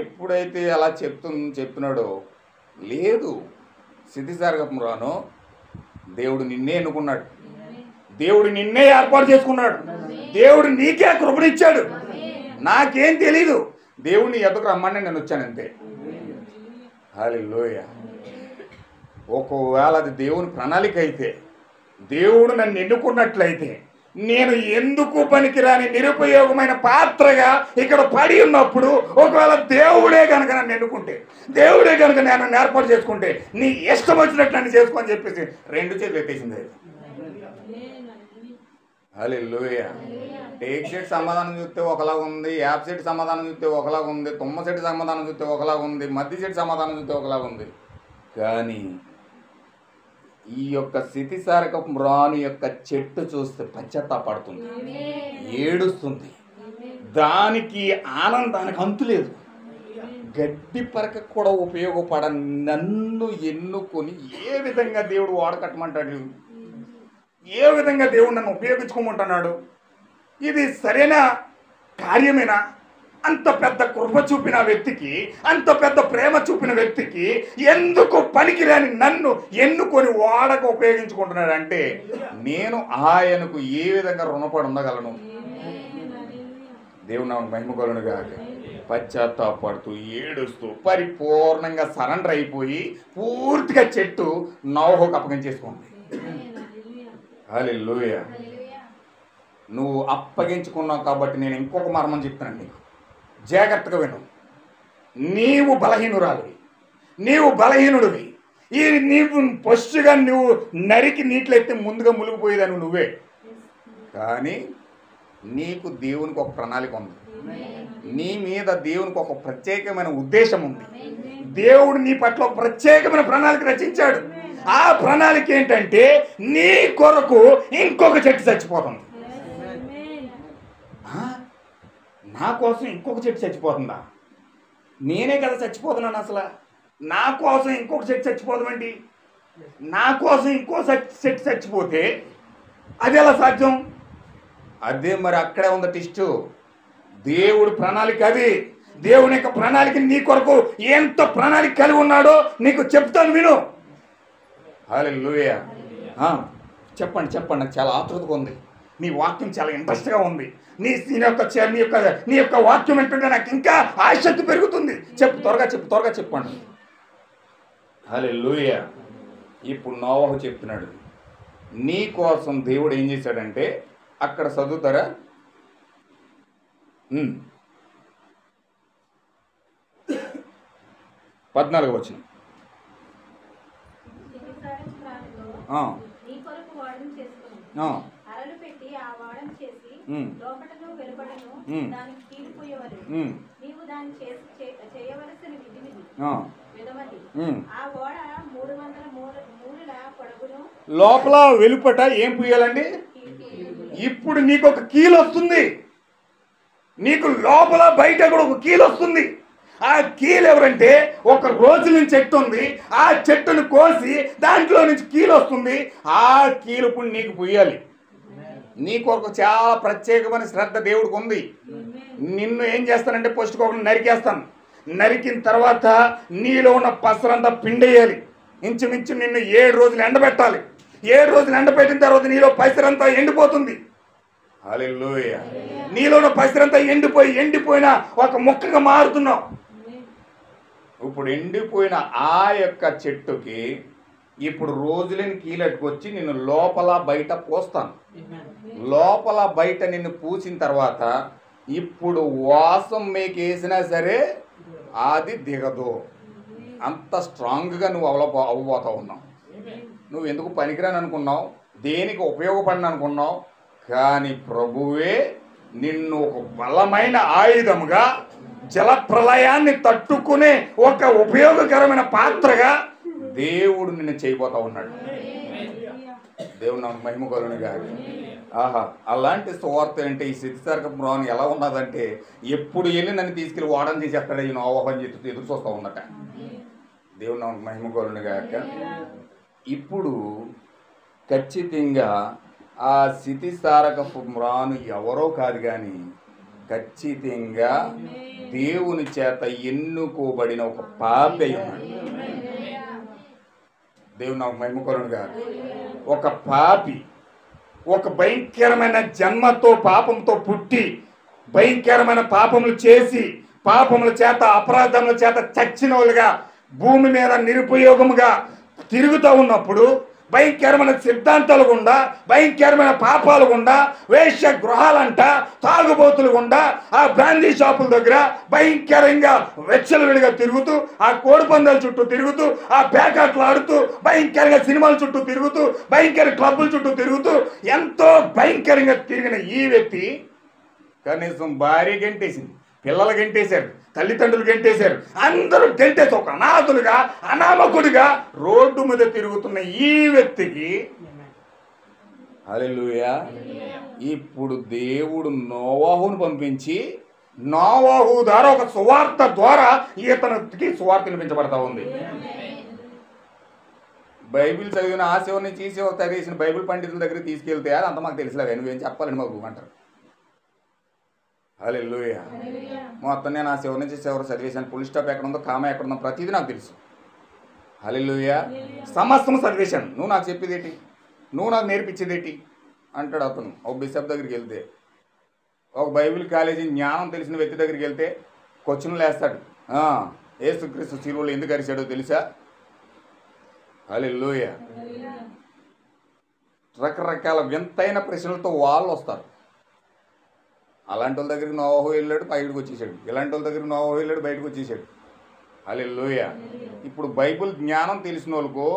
ఎప్పుడైతే అలా చెప్తున్నాడో, లేదు సిద్ధిసారక మ్రాను, దేవుడు నిన్నే ఎన్నుకున్నాడు, దేవుడు నిన్నే ఏర్పాటు చేసుకున్నాడు, దేవుడు నీకే కృపనిచ్చాడు. నాకేం తెలీదు, దేవుడిని ఎదుకు రమ్మని నేను వచ్చానంతే. హల్లెలూయా. ఒకవేళ అది దేవుని ప్రణాళిక అయితే, దేవుడు నన్ను ఎన్నుకున్నట్లయితే, నేను ఎందుకు పనికిరాని నిరుపయోగమైన పాత్రగా ఇక్కడ పడి ఉన్నప్పుడు ఒకవేళ దేవుడే కనుక నన్ను ఎన్నుకుంటే, దేవుడే కనుక నేను ఏర్పాటు చేసుకుంటే, నీ ఇష్టం వచ్చినట్టు నన్ను చేసుకొని చెప్పేసి 2 చేతులు ఎత్తేసింది. హల్లెలూయా. టేక్ సెట్ సమాధానం చూస్తే ఒకలాగా ఉంది, యాప్ సెట్ సమాధానం చూస్తే ఒకలాగా ఉంది, తుమ్మ సెట్ సమాధానం చూస్తే ఒకలాగా ఉంది, మధ్య సెట్ సమాధానం చూస్తే ఒకలాగా ఉంది. కానీ ఈ యొక్క స్థితిసారకపు మ్రాను యొక్క చెట్టు చూస్తే పశ్చాత్తాపడుతుంది, ఏడుస్తుంది. దానికి ఆనందానికి అంతు లేదు. గడ్డి పరక కూడా ఉపయోగపడ నన్ను ఎన్నుకొని ఏ విధంగా దేవుడు వాడకట్టమంటాడు, ఏ విధంగా దేవుడు నన్ను ఉపయోగించుకోమంటున్నాడు, ఇది సరైన కార్యమేనా? అంత పెద్ద కృప చూపిన వ్యక్తికి, అంత పెద్ద ప్రేమ చూపిన వ్యక్తికి ఎందుకు పనికిరాని నన్ను ఎన్నుకొని వాడక ఉపయోగించుకుంటున్నాడంటే నేను ఆయనకు ఏ విధంగా రుణపడి ఉండగలను? దేవుడు నాకు మహిమ కలుగునుగా. పశ్చాత్తాపడుతూ ఏడుస్తూ పరిపూర్ణంగా సరెండర్ అయిపోయి పూర్తిగా చెట్టు నోవహుకు అప్పగించేసుకుంది. హల్లెలూయా. నువ్వు అప్పగించుకున్నావు కాబట్టి నేను ఇంకొక మర్మం చెప్తాను నీకు, జాగ్రత్తగా విను. నీవు బలహీనురాలివి, నీవు బలహీనుడివి. ఈ నీవు ఫస్ట్గా నువ్వు నరికి నీటిలో ఎత్తే ముందుగా మునిగిపోయేదాన్ని నువ్వే. కానీ నీకు దేవునికి ఒక ప్రణాళిక ఉంది, నీ మీద దేవునికి ఒక ప్రత్యేకమైన ఉద్దేశం ఉంది. దేవుడు నీ పట్ల ఒక ప్రత్యేకమైన ప్రణాళిక రచించాడు. ఆ ప్రణాళిక ఏంటంటే నీ కొరకు ఇంకొక చెట్టు చచ్చిపోతుంది. నా కోసం ఇంకొక చెట్టు చచ్చిపోతుందా? నేనే కదా చచ్చిపోతున్నాను. అసలు నా కోసం ఇంకొక చెట్టు చచ్చిపోదామండి? నా కోసం ఇంకో చెట్టు చచ్చిపోతే అది ఎలా సాధ్యం? అదే మరి అక్కడే ఉంది టిస్టు. దేవుడు ప్రణాళిక అది. దేవుని యొక్క ప్రణాళిక నీ కొరకు ఎంత ప్రణాళిక కలిగి ఉన్నాడో నీకు చెప్తాను, విను. హల్లెలూయా. చెప్పండి చెప్పండి, నాకు చాలా ఆతృతగా ఉంది. నీ వాక్యం చాలా ఇంట్రెస్ట్గా ఉంది. నీ యొక్క వాక్యం ఏంటంటే నాకు ఇంకా ఆసక్తి పెరుగుతుంది. చెప్పు, త్వరగా చెప్పు, త్వరగా చెప్పండి. హల్లెలూయా. ఇప్పుడు నోవహు చెప్తున్నాడు, నీ కోసం దేవుడు ఏం చేశాడంటే, అక్కడ చదువుతారా? 14వ వచనం. లోపల వెలుపట ఏం పూయాలండి? ఇప్పుడు నీకు ఒక కీలు వస్తుంది. నీకు లోపల బయట కూడా ఒక కీలు వస్తుంది. ఆ కీలు ఎవరంటే, ఒక రోజు నుంచి చెట్టు ఉంది, ఆ చెట్టును కోసి దాంట్లో నుంచి కీలు వస్తుంది. ఆ కీలు ఇప్పుడు నీకు పూయాలి. నీకు ఒక చాలా ప్రత్యేకమైన శ్రద్ధ దేవుడికి ఉంది. నిన్ను ఏం చేస్తానంటే ఫస్ట్ ఒకటి నరికేస్తాను. నరికిన తర్వాత నీలో ఉన్న పసరంతా పిండేయాలి. ఇంచుమించు నిన్ను 7 రోజులు ఎండబెట్టాలి. 7 రోజులు ఎండబెట్టిన తర్వాత నీలో పసరంతా ఎండిపోతుంది. హల్లెలూయా. నీలో ఉన్న పసరంతా ఎండిపోయిన ఒక మొక్కగా మారుతున్నావు. ఇప్పుడు ఎండిపోయిన ఆ యొక్క చెట్టుకి ఇప్పుడు రోజులేని కీలట్టుకొచ్చి నిన్ను లోపల బయట పోస్తాను. లోపల బయట నిన్ను పూసిన తర్వాత ఇప్పుడు వాసం మీకు వేసినా సరే అది దిగదు. అంత స్ట్రాంగ్గా నువ్వు అవ్వబోతా ఉన్నావు. నువ్వు ఎందుకు పనికిరాని అనుకున్నావు, దేనికి ఉపయోగపడిన అనుకున్నావు, కానీ ప్రభువే నిన్ను ఒక బలమైన ఆయుధముగా, జలప్రలయాన్ని తట్టుకునే ఒక ఉపయోగకరమైన పాత్రగా దేవుడు నిన్ను చేయబోతా ఉన్నాడు. దేవుడు నాకు మహిమ కలుగునుగా. ఆహా, అలాంటి సువార్త అంటే ఈ స్థితిసారకపు మ్రాను ఎలా ఉన్నదంటే, ఎప్పుడు వెళ్ళి నన్ను తీసుకెళ్ళి వాడని చేసేస్తాడు ఈ నోవహు చెప్పి ఎదురు చూస్తూ ఉన్నట. దేవుడు నాకు మహిమ కలుగునుగా. ఇప్పుడు ఖచ్చితంగా ఆ స్థితిసారకపు మ్రాను ఎవరో కాదు, కానీ ఖచ్చితంగా దేవుని చేత ఎన్నుకోబడిన ఒక పాపి ఉన్నాడు. దేవుడు నాకు మహిమ కలుగునుగా. ఒక పాపి, ఒక భయంకరమైన జన్మతో పాపంతో పుట్టి భయంకరమైన పాపములు చేసి పాపముల చేత అపరాధముల చేత చచ్చిన వాళ్ళుగా భూమి మీద నిరుపయోగముగా తిరుగుతూ ఉన్నప్పుడు భయంకరమైన సిద్ధాంతాలు గుండా, భయంకరమైన పాపాలు గుండా, వేశ్య గృహాలంట, తాగుబోతులు గుండా, ఆ బ్రాందీ షాపుల దగ్గర భయంకరంగా వెచ్చలవిడిగా తిరుగుతూ, ఆ కోడిపందాల చుట్టూ తిరుగుతూ, ఆ పేకాట్లు ఆడుతూ, భయంకరంగా సినిమాల చుట్టూ తిరుగుతూ, భయంకర క్లబ్బుల చుట్టూ తిరుగుతూ, ఎంతో భయంకరంగా తిరిగిన ఈ వ్యక్తి కనీసం భార్య గెంటేసింది, పిల్లలు గెంటేశారు, తల్లిదండ్రులు గెంటేశారు, అందరూ గెంటేసి ఒక అనాథులుగా, అనామకుడిగా రోడ్డు మీద తిరుగుతున్న ఈ వ్యక్తికి హల్లెలూయా ఇప్పుడు దేవుడు నోవాహును పంపించి నోవాహు ద్వారా ఒక సువార్త ద్వారా ఇతనికి సువార్త వినిపించబడతా ఉంది. బైబిల్ చదివిన ఆ శివుని చీసి చదివేసిన బైబిల్ పండితుల దగ్గర తీసుకెళ్తే అది అంత మాకు తెలిసిలే, నువ్వేం చెప్పాలని మాకు అంటారు. హల్లెలూయా మొత్తం నేను ఆ శివ నుంచి చివరి చదివేశాను. ఫుల్ స్టాప్ ఎక్కడ ఉందో, కామ ఎక్కడ ఉందో ప్రతిదీ నాకు తెలుసు. హల్లెలూయా సమస్తం చదివేశాను. నువ్వు నాకు చెప్పేది ఏంటి, నువ్వు నాకు నేర్పించేది ఏంటి అంటాడు అతను. ఒక బిషప్ దగ్గరికి వెళ్తే, ఒక బైబిల్ కాలేజీ జ్ఞానం తెలిసిన వ్యక్తి దగ్గరికి వెళ్తే క్వశ్చన్లు వేస్తాడు. యేసుక్రీస్తు శిలువలో ఎందుకు అరిచాడో తెలుసా? హల్లెలూయా రకరకాల వింతైన ప్రశ్నలతో వాళ్ళు వస్తారు. అలాంటి వాళ్ళ దగ్గరికి నోవాహు వెళ్ళాడు, బయటకు వచ్చేసాడు. ఇలాంటి వాళ్ళ దగ్గరికి నోవాహు వెళ్ళాడు, బయటకు వచ్చేసాడు. హల్లెలూయా ఇప్పుడు బైబిల్ జ్ఞానం తెలిసిన వాళ్ళకో,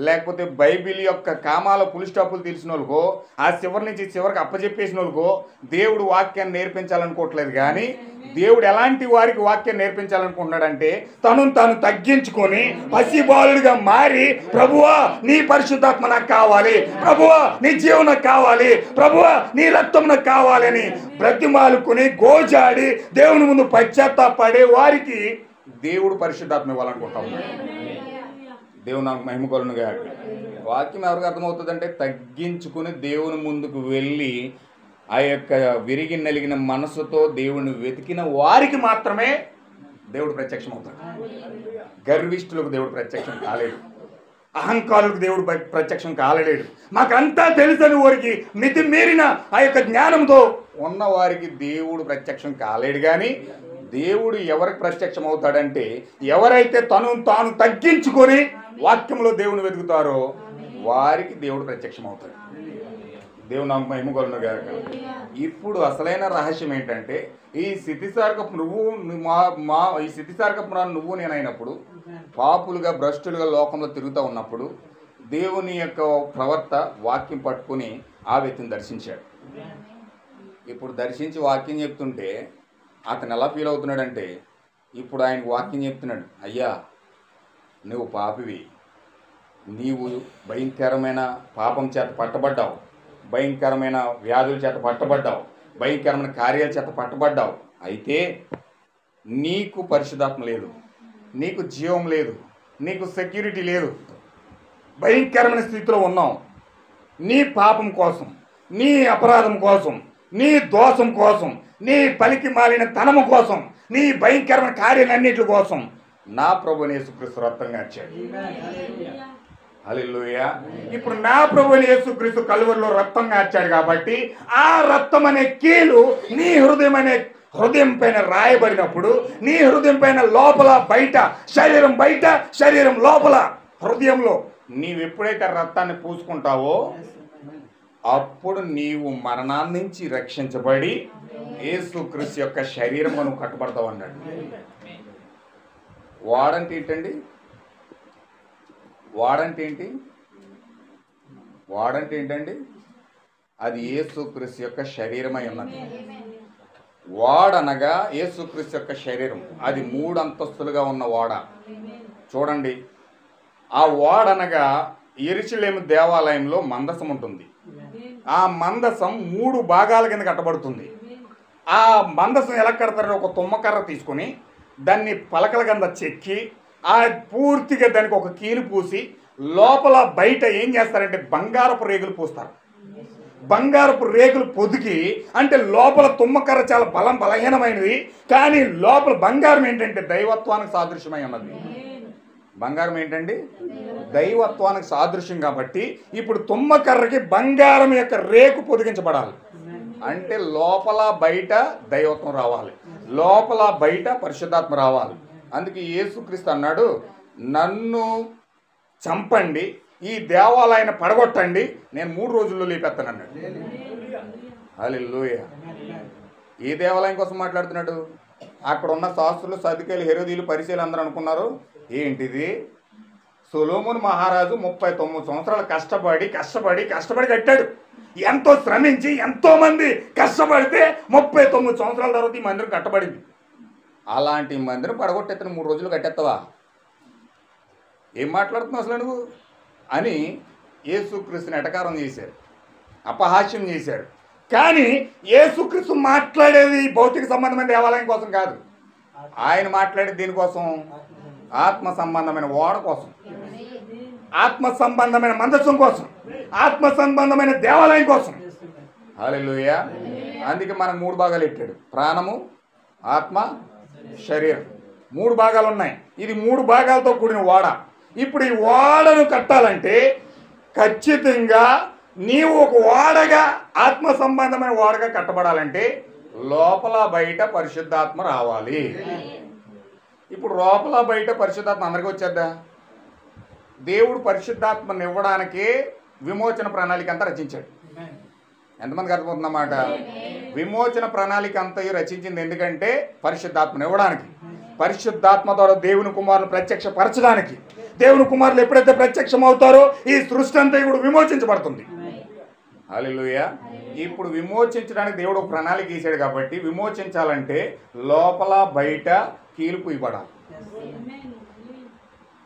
లేకపోతే బైబిల్ యొక్క కామాల ఫుల్ స్టాపులు తెలిసిన వాళ్ళకో, ఆ చివరి నుంచి చివరికి అప్పచెప్పేసిన వాళ్ళకో దేవుడు వాక్యాన్ని నేర్పించాలనుకోవట్లేదు. కానీ దేవుడు ఎలాంటి వారికి వాక్యం నేర్పించాలనుకుంటున్నాడంటే, తనను తాను తగ్గించుకొని పసిబాలుడిగా మారి, ప్రభువా నీ పరిశుద్ధాత్మ నాకు కావాలి, ప్రభువా నీ జీవం నాకు కావాలి, ప్రభువా నీ రక్తం నాకు కావాలి అని బ్రతిమాలుకుని గోజాడి దేవుని ముందు పశ్చాత్తాపడే వారికి దేవుడు పరిశుద్ధాత్మ ఇవ్వాలనుకుంటా ఉన్నాడు. దేవుడు నాకు మహిమ కలుగునుగా. వాక్యం ఎవరికి అర్థమవుతుందంటే, తగ్గించుకుని దేవుని ముందుకు వెళ్ళి ఆ యొక్క విరిగి నలిగిన మనసుతో దేవుని వెతికిన వారికి మాత్రమే దేవుడు ప్రత్యక్షం అవుతాడు. గర్విష్ఠులకు దేవుడు ప్రత్యక్షం కాలేడు, అహంకారులకు దేవుడు ప్రత్యక్షం కాలేడు. మాకంతా తెలుసని వారికి మితిమీరిన ఆ యొక్క జ్ఞానంతో ఉన్న వారికి దేవుడు ప్రత్యక్షం కాలేడు. కానీ దేవుడు ఎవరికి ప్రత్యక్షం అవుతాడంటే, ఎవరైతే తను తాను తగ్గించుకొని వాక్యంలో దేవుని వెతుకుతారో వారికి దేవుడు ప్రత్యక్షం అవుతాడు. దేవుడు నాకు మహిమ కలుగునుగా. ఇప్పుడు అసలైన రహస్యం ఏంటంటే, ఈ స్థితిసారకపు ఈ స్థితిసారకపు నువ్వు నేనైనప్పుడు, పాపులుగా భ్రష్టులుగా లోకంలో తిరుగుతూ ఉన్నప్పుడు, దేవుని యొక్క ప్రవర్త వాక్యం పట్టుకుని ఆ వ్యక్తిని దర్శించాడు. ఇప్పుడు దర్శించి వాక్యం చెప్తుంటే అతను ఎలా ఫీల్ అవుతున్నాడంటే, ఇప్పుడు ఆయనకు వాక్యం చెప్తున్నాడు, అయ్యా నువ్వు పాపివి, నీవు భయంకరమైన పాపం చేత పట్టబడ్డావు, భయంకరమైన వ్యాధుల చేత పట్టబడ్డావు, భయంకరమైన కార్యాల చేత పట్టబడ్డావు. అయితే నీకు పరిశుద్ధాత్మ లేదు, నీకు జీవం లేదు, నీకు సెక్యూరిటీ లేదు, భయంకరమైన స్థితిలో ఉన్నావు. నీ పాపం కోసం, నీ అపరాధం కోసం, నీ దోషం కోసం, నీ పలికి మాలిన తనము కోసం, నీ భయంకరమైన కార్యాలన్నిటి కోసం నా ప్రభువుని యేసుక్రీస్తు రక్తంగా వచ్చాడు. హల్లెలూయా ఇప్పుడు నా ప్రభువుని యేసుక్రీస్తు కలువరిలో రక్తంగా వచ్చాడు కాబట్టి, ఆ రక్తం అనే కీలు నీ హృదయం పైన రాయబడినప్పుడు, నీ హృదయం పైన లోపల బయట, శరీరం లోపల హృదయంలో నీవు ఎప్పుడైతే రక్తాన్ని పూసుకుంటావో అప్పుడు నీవు మరణాన్ని నుంచి రక్షించబడి యేసుక్రీస్తు యొక్క శరీరం నువ్వు కట్టుబడతావు అన్నాడు. వాడంటే ఏంటండి? వాడంటే ఏంటండి? అది యేసుక్రీస్తు యొక్క శరీరమై ఉన్నది. వాడనగా యేసుక్రీస్తు యొక్క శరీరం, అది 3 అంతస్తులుగా ఉన్న వాడ. చూడండి, ఆ వాడనగా యెరూషలేము దేవాలయంలో మందసం ఉంటుంది. ఆ మందసం 3 భాగాల కింద కట్టబడుతుంది. ఆ మందసం ఎలా కడతారో, ఒక తుమ్మకర్ర తీసుకొని దాన్ని పలకల కింద చెక్కి ఆ పూర్తిగా దానికి ఒక కీలు పూసి లోపల బయట ఏం చేస్తారంటే బంగారపు రేకులు పూస్తారు. బంగారపు రేకులు పొదికి, అంటే లోపల తుమ్మకర్ర చాలా బలహీనమైనది, కానీ లోపల బంగారం ఏంటంటే దైవత్వానికి సాదృశ్యమై ఉన్నది. బంగారం ఏంటండి? దైవత్వానికి సాదృశ్యం. కాబట్టి ఇప్పుడు తుమ్మకర్రకి బంగారం యొక్క రేకు పొదిగించబడాలి. అంటే లోపల బయట దైవత్వం రావాలి, లోపల బయట పరిశుద్ధాత్మ రావాలి. అందుకే యేసుక్రీస్తు అన్నాడు, నన్ను చంపండి ఈ దేవాలయాన్ని పడగొట్టండి, నేను 3 రోజుల్లో లేపేస్తాను అన్నాడు. హల్లెలూయా. ఏ దేవాలయం కోసం మాట్లాడుతున్నాడు? అక్కడ ఉన్న శాస్త్రులు, సదుకేలు, హెరోదీలు, పరిసయ్యులు అందరూ అనుకున్నారు, ఏంటిది సొలొమోను మహారాజు 39 సంవత్సరాలు కష్టపడి కట్టాడు. ఎంతో శ్రమించి ఎంతో మంది కష్టపడితే 39 సంవత్సరాల తర్వాత ఈ మందిరం కట్టబడింది. అలాంటి మందిరం పడగొట్టేస్తాను 3 రోజులు కట్టేస్తావా? ఏం మాట్లాడుతున్నావు అసలు నువ్వు అని యేసుక్రీస్తుని ఎటకారం చేశారు, అపహాస్యం చేశారు. కానీ యేసుక్రీస్తు మాట్లాడేది భౌతిక సంబంధమైన దేవాలయం కోసం కాదు. ఆయన మాట్లాడేది దీనికోసం, ఆత్మ సంబంధమైన ఓడ కోసం, ఆత్మ సంబంధమైన మందసం కోసం, ఆత్మ సంబంధమైన దేవాలయం కోసం. హల్లెలూయా. అందుకే మనకు 3 భాగాలు పెట్టాడు, ప్రాణము, ఆత్మ, శరీరం. 3 భాగాలు ఉన్నాయి. ఇది 3 భాగాలతో కూడిన ఓడ. ఇప్పుడు ఈ ఓడను కట్టాలంటే ఖచ్చితంగా నీవు ఒక ఓడగా, ఆత్మ సంబంధమైన ఓడగా కట్టబడాలంటే లోపల బయట పరిశుద్ధాత్మ రావాలి. ఇప్పుడు లోపల బయట పరిశుద్ధాత్మ అందరికీ వచ్చేద్దా? దేవుడు పరిశుద్ధాత్మను ఇవ్వడానికే విమోచన ప్రణాళిక అంతా రచించాడు. ఎంతమందికి అర్థమవుతుందన్నమాట? విమోచన ప్రణాళిక అంతయు రచించింది ఎందుకంటే పరిశుద్ధాత్మను ఇవ్వడానికి, పరిశుద్ధాత్మ ద్వారా దేవుని కుమారుని ప్రత్యక్షపరచడానికి. దేవుని కుమారులు ఎప్పుడైతే ప్రత్యక్షం అవుతారో ఈ సృష్టి అంతా కూడా విమోచించబడుతుంది. హల్లెలూయా. ఇప్పుడు విమోచించడానికి దేవుడు ఒక ప్రణాళిక గీశాడు కాబట్టి విమోచించాలంటే లోపల బయట కీలు పూయబడాలి.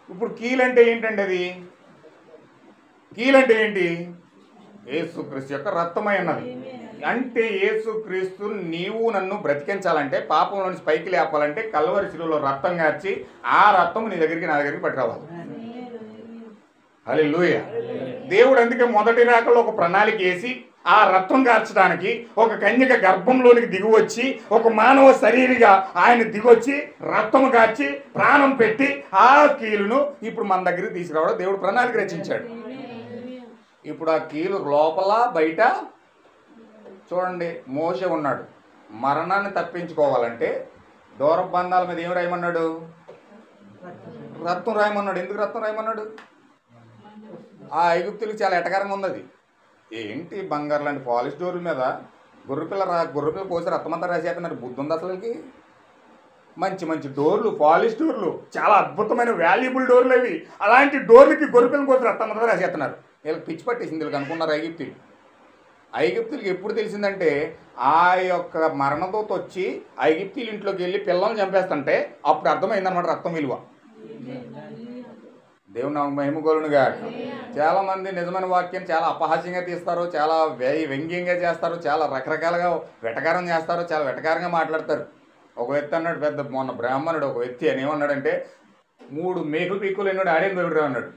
ఇప్పుడు కీలంటే ఏంటండి? అది కీలంటే ఏంటి? యేసుక్రీస్తు యొక్క రక్తమై ఉన్నది. అంటే యేసుక్రీస్తు నీవు నన్ను బ్రతికించాలంటే, పాపంలో నుంచి పైకి లేపాలంటే కల్వరి శిలువలో రక్తం కార్చి ఆ రక్తం నీ దగ్గరికి నా దగ్గరికి పట్టుకురావాలి. హల్లెలూయా. దేవుడు అందుకే మొదటి రాకల్లో ఒక ప్రణాళిక వేసి ఆ రక్తం కార్చడానికి ఒక కన్యక గర్భంలోనికి దిగివచ్చి ఒక మానవ శరీరిగా ఆయన దిగొచ్చి రక్తం కార్చి ప్రాణం పెట్టి ఆ కీలును ఇప్పుడు మన దగ్గరికి తీసుకురావడం దేవుడు ప్రణాళిక రచించాడు. ఇప్పుడు ఆ కీలు లోపల బయట చూడండి. మోషే ఉన్నాడు, మరణాన్ని తప్పించుకోవాలంటే దూర బంధాల మీద ఏం రాయమన్నాడు? రక్తం రాయమన్నాడు. ఎందుకు రక్తం రాయమన్నాడు? ఆ ఐగుప్తులకు చాలా ఎటకారంగా ఉంది. అది ఏంటి బంగారు లాంటి పాలిష్ డోర్ల మీద గొర్రెపిల్ల కోసి రక్తమంతా రాసేస్తున్నారు. బుద్ధి ఉంది అసలుకి? మంచి మంచి డోర్లు, పాలిష్ డోర్లు, చాలా అద్భుతమైన వాల్యుబుల్ డోర్లు అవి. అలాంటి డోర్లకి గొర్రెపిల్లని కోసి రక్తమంతా రాసేస్తున్నారు. వీళ్ళకి పిచ్చి పట్టేసింది. వీళ్ళకి అనుకున్నారు ఐగుప్తులకి ఎప్పుడు తెలిసిందంటే ఆ యొక్క మరణదూత వచ్చి ఐగుప్తుల ఇంట్లోకి వెళ్ళి పిల్లల్ని చంపేస్తుంటే అప్పుడు అర్థమైందన్నమాట రక్తం విలువ. దేవుని మహిమ కలుగునుగా. చాలామంది నిజమైన వాక్యాన్ని చాలా అపహాస్యంగా తీస్తారు, చాలా వ్యంగ్యంగా చేస్తారు, చాలా రకరకాలుగా వెటకారం చేస్తారు, చాలా వెటకారంగా మాట్లాడతారు. ఒక వ్యక్తి అన్నాడు, పెద్ద మొన్న బ్రాహ్మణుడు ఒక వ్యక్తి అని ఏమన్నాడంటే 3 మేకులు పీక్కులు ఎన్నాడు ఆడేం దేవుడు అన్నాడు.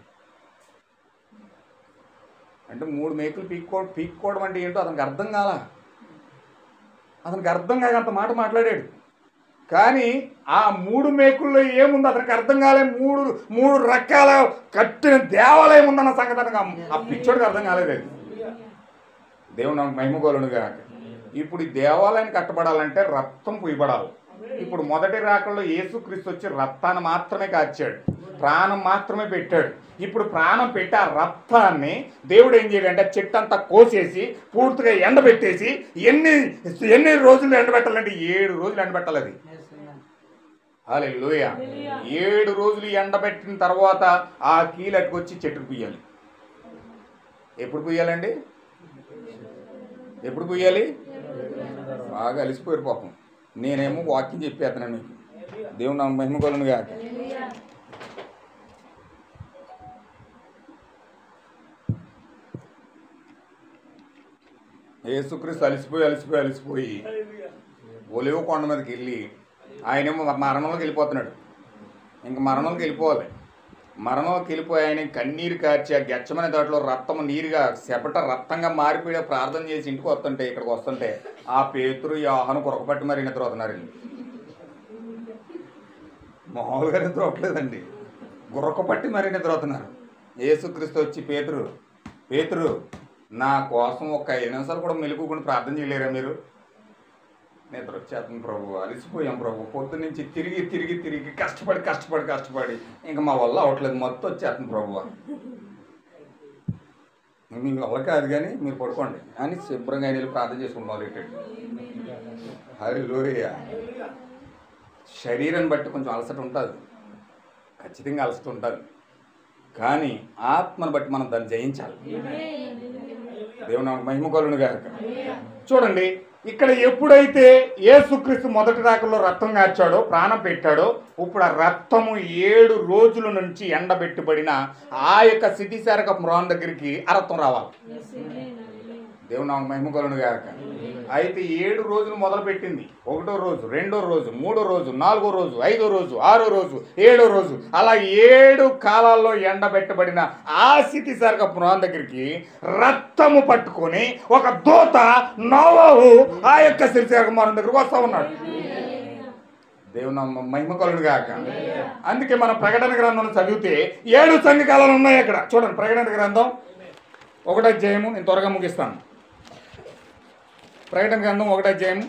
అంటే 3 మేకులు పీక్కోవడం అంటే ఏంటో అతనికి అర్థం కాల. అతనికి అర్థం కాక అంత మాట మాట్లాడాడు. కానీ ఆ 3 మేకుల్లో ఏముంది అతనికి అర్థం కాలే. 3 రకాల కట్టిన దేవాలయం ఉందన్న సంగతి అతనికి ఆ పిచ్చోడికి అర్థం కాలేదు. అది దేవుడు నాకు మహిమ కలుగునుగా. ఇప్పుడు ఈ దేవాలయాన్ని కట్టబడాలంటే రక్తం పూయబడాలి. ఇప్పుడు మొదటి రాకల్లో యేసుక్రీస్తు వచ్చి రక్తాన్ని మాత్రమే కాచాడు, ప్రాణం మాత్రమే పెట్టాడు. ఇప్పుడు ప్రాణం పెట్టి ఆ రక్తాన్ని దేవుడు ఏం చేయాలంటే చెట్టు అంతా కోసేసి పూర్తిగా ఎండబెట్టేసి ఎన్ని రోజులు ఎండబెట్టాలంటే 7 రోజులు ఎండబెట్టాలి. అది హల్లెలూయా. 7 రోజులు ఎండబెట్టిన తర్వాత ఆ కీలట్టుకొచ్చి చెట్టుకు పూయాలి. ఎప్పుడు పూయాలండి? ఎప్పుడు పూయాలి? బాగా అలిసిపోయారు పాపం. నేనేమో వాక్యం చెప్పేస్తున్నాను మీకు. దేవుడు నాకు మహిమ కలుగునుగా. యేసుక్రీస్తు అలిసిపోయి ఒలివ కొండ మీదకి వెళ్ళి ఆయనేమో మరణంలోకి వెళ్ళిపోతున్నాడు. ఇంక మరణంలోకి వెళ్ళిపోవాలి. మరణంలోకి వెళ్ళిపోయి ఆయన కన్నీరు కార్చి ఆ గెచ్చమనే దాంట్లో రక్తం నీరుగా సెపట రక్తంగా మారిపోయి ప్రార్థన చేసి ఇంటికి వస్తుంటే, ఇక్కడికి వస్తుంటే ఆ పేతురు యోహాను కొరకపట్టి మరి నిద్రపోతున్నారండి. మామూలుగా నిద్రపోవట్లేదండి, గురకపట్టి మరి నిద్రపోతున్నారు. యేసుక్రీస్తు వచ్చి పేతురు నా కోసం ఒక 5 నిమిషాలు కూడా మెలుగుకొని ప్రార్థన చేయలేరా మీరు? నిద్ర వచ్చేస్తుంది ప్రభు, అలిసిపోయాం ప్రభు, పొద్దు నుంచి తిరిగి కష్టపడి ఇంకా మా వల్ల అవట్లేదు, మొత్తం వచ్చేస్తుంది ప్రభు. మీ వల్ల కాదు కానీ మీరు పడుకోండి అని శుభ్రంగా ఆయన వెళ్ళి ప్రార్థన చేసుకుంటున్నారు రిటర్న్. హల్లెలూయా. శరీరాన్ని బట్టి కొంచెం అలసట ఉంటుంది, ఖచ్చితంగా అలసట ఉంటుంది, కానీ ఆత్మను బట్టి మనం దాన్ని జయించాలి. దేవుని మహిమ కలుగును గాక. చూడండి, ఇక్కడ ఎప్పుడైతే యేసుక్రీస్తు మొదటి రాకల్లో రక్తం కార్చాడో, ప్రాణం పెట్టాడో, ఇప్పుడు ఆ రక్తము 7 రోజుల నుంచి ఎండబెట్టుబడిన ఆ యొక్క స్థితిశారక మ్రాన్ దగ్గరికి ఆ రక్తం రావాలి. దేవుని మహిమ కలుగును గాక. అయితే 7 రోజులు మొదలు పెట్టింది. 1వ రోజు, 2వ రోజు, 3వ రోజు, 4వ రోజు, 5వ రోజు, 6వ రోజు, 7వ రోజు, అలా 7 కాలాల్లో ఎండబెట్టబడిన ఆ స్థితిశారక మ్రాన్ దగ్గరికి రక్తము పట్టుకొని ఒక దూత నోవహు ఆ యొక్క స్థితిశారక మ్రాన్ దగ్గరికి వస్తా ఉన్నాడు. దేవుని మహిమ కలుగును గాక. అందుకే మనం ప్రకటన గ్రంథం చదివితే 7 సంఘకాలాలు ఉన్నాయి అక్కడ. చూడండి, ప్రకటన గ్రంథం 1వ అధ్యాయము, నేను త్వరగా ముగిస్తాను. ప్రకటన గ్రంథం 1వ అధ్యాయము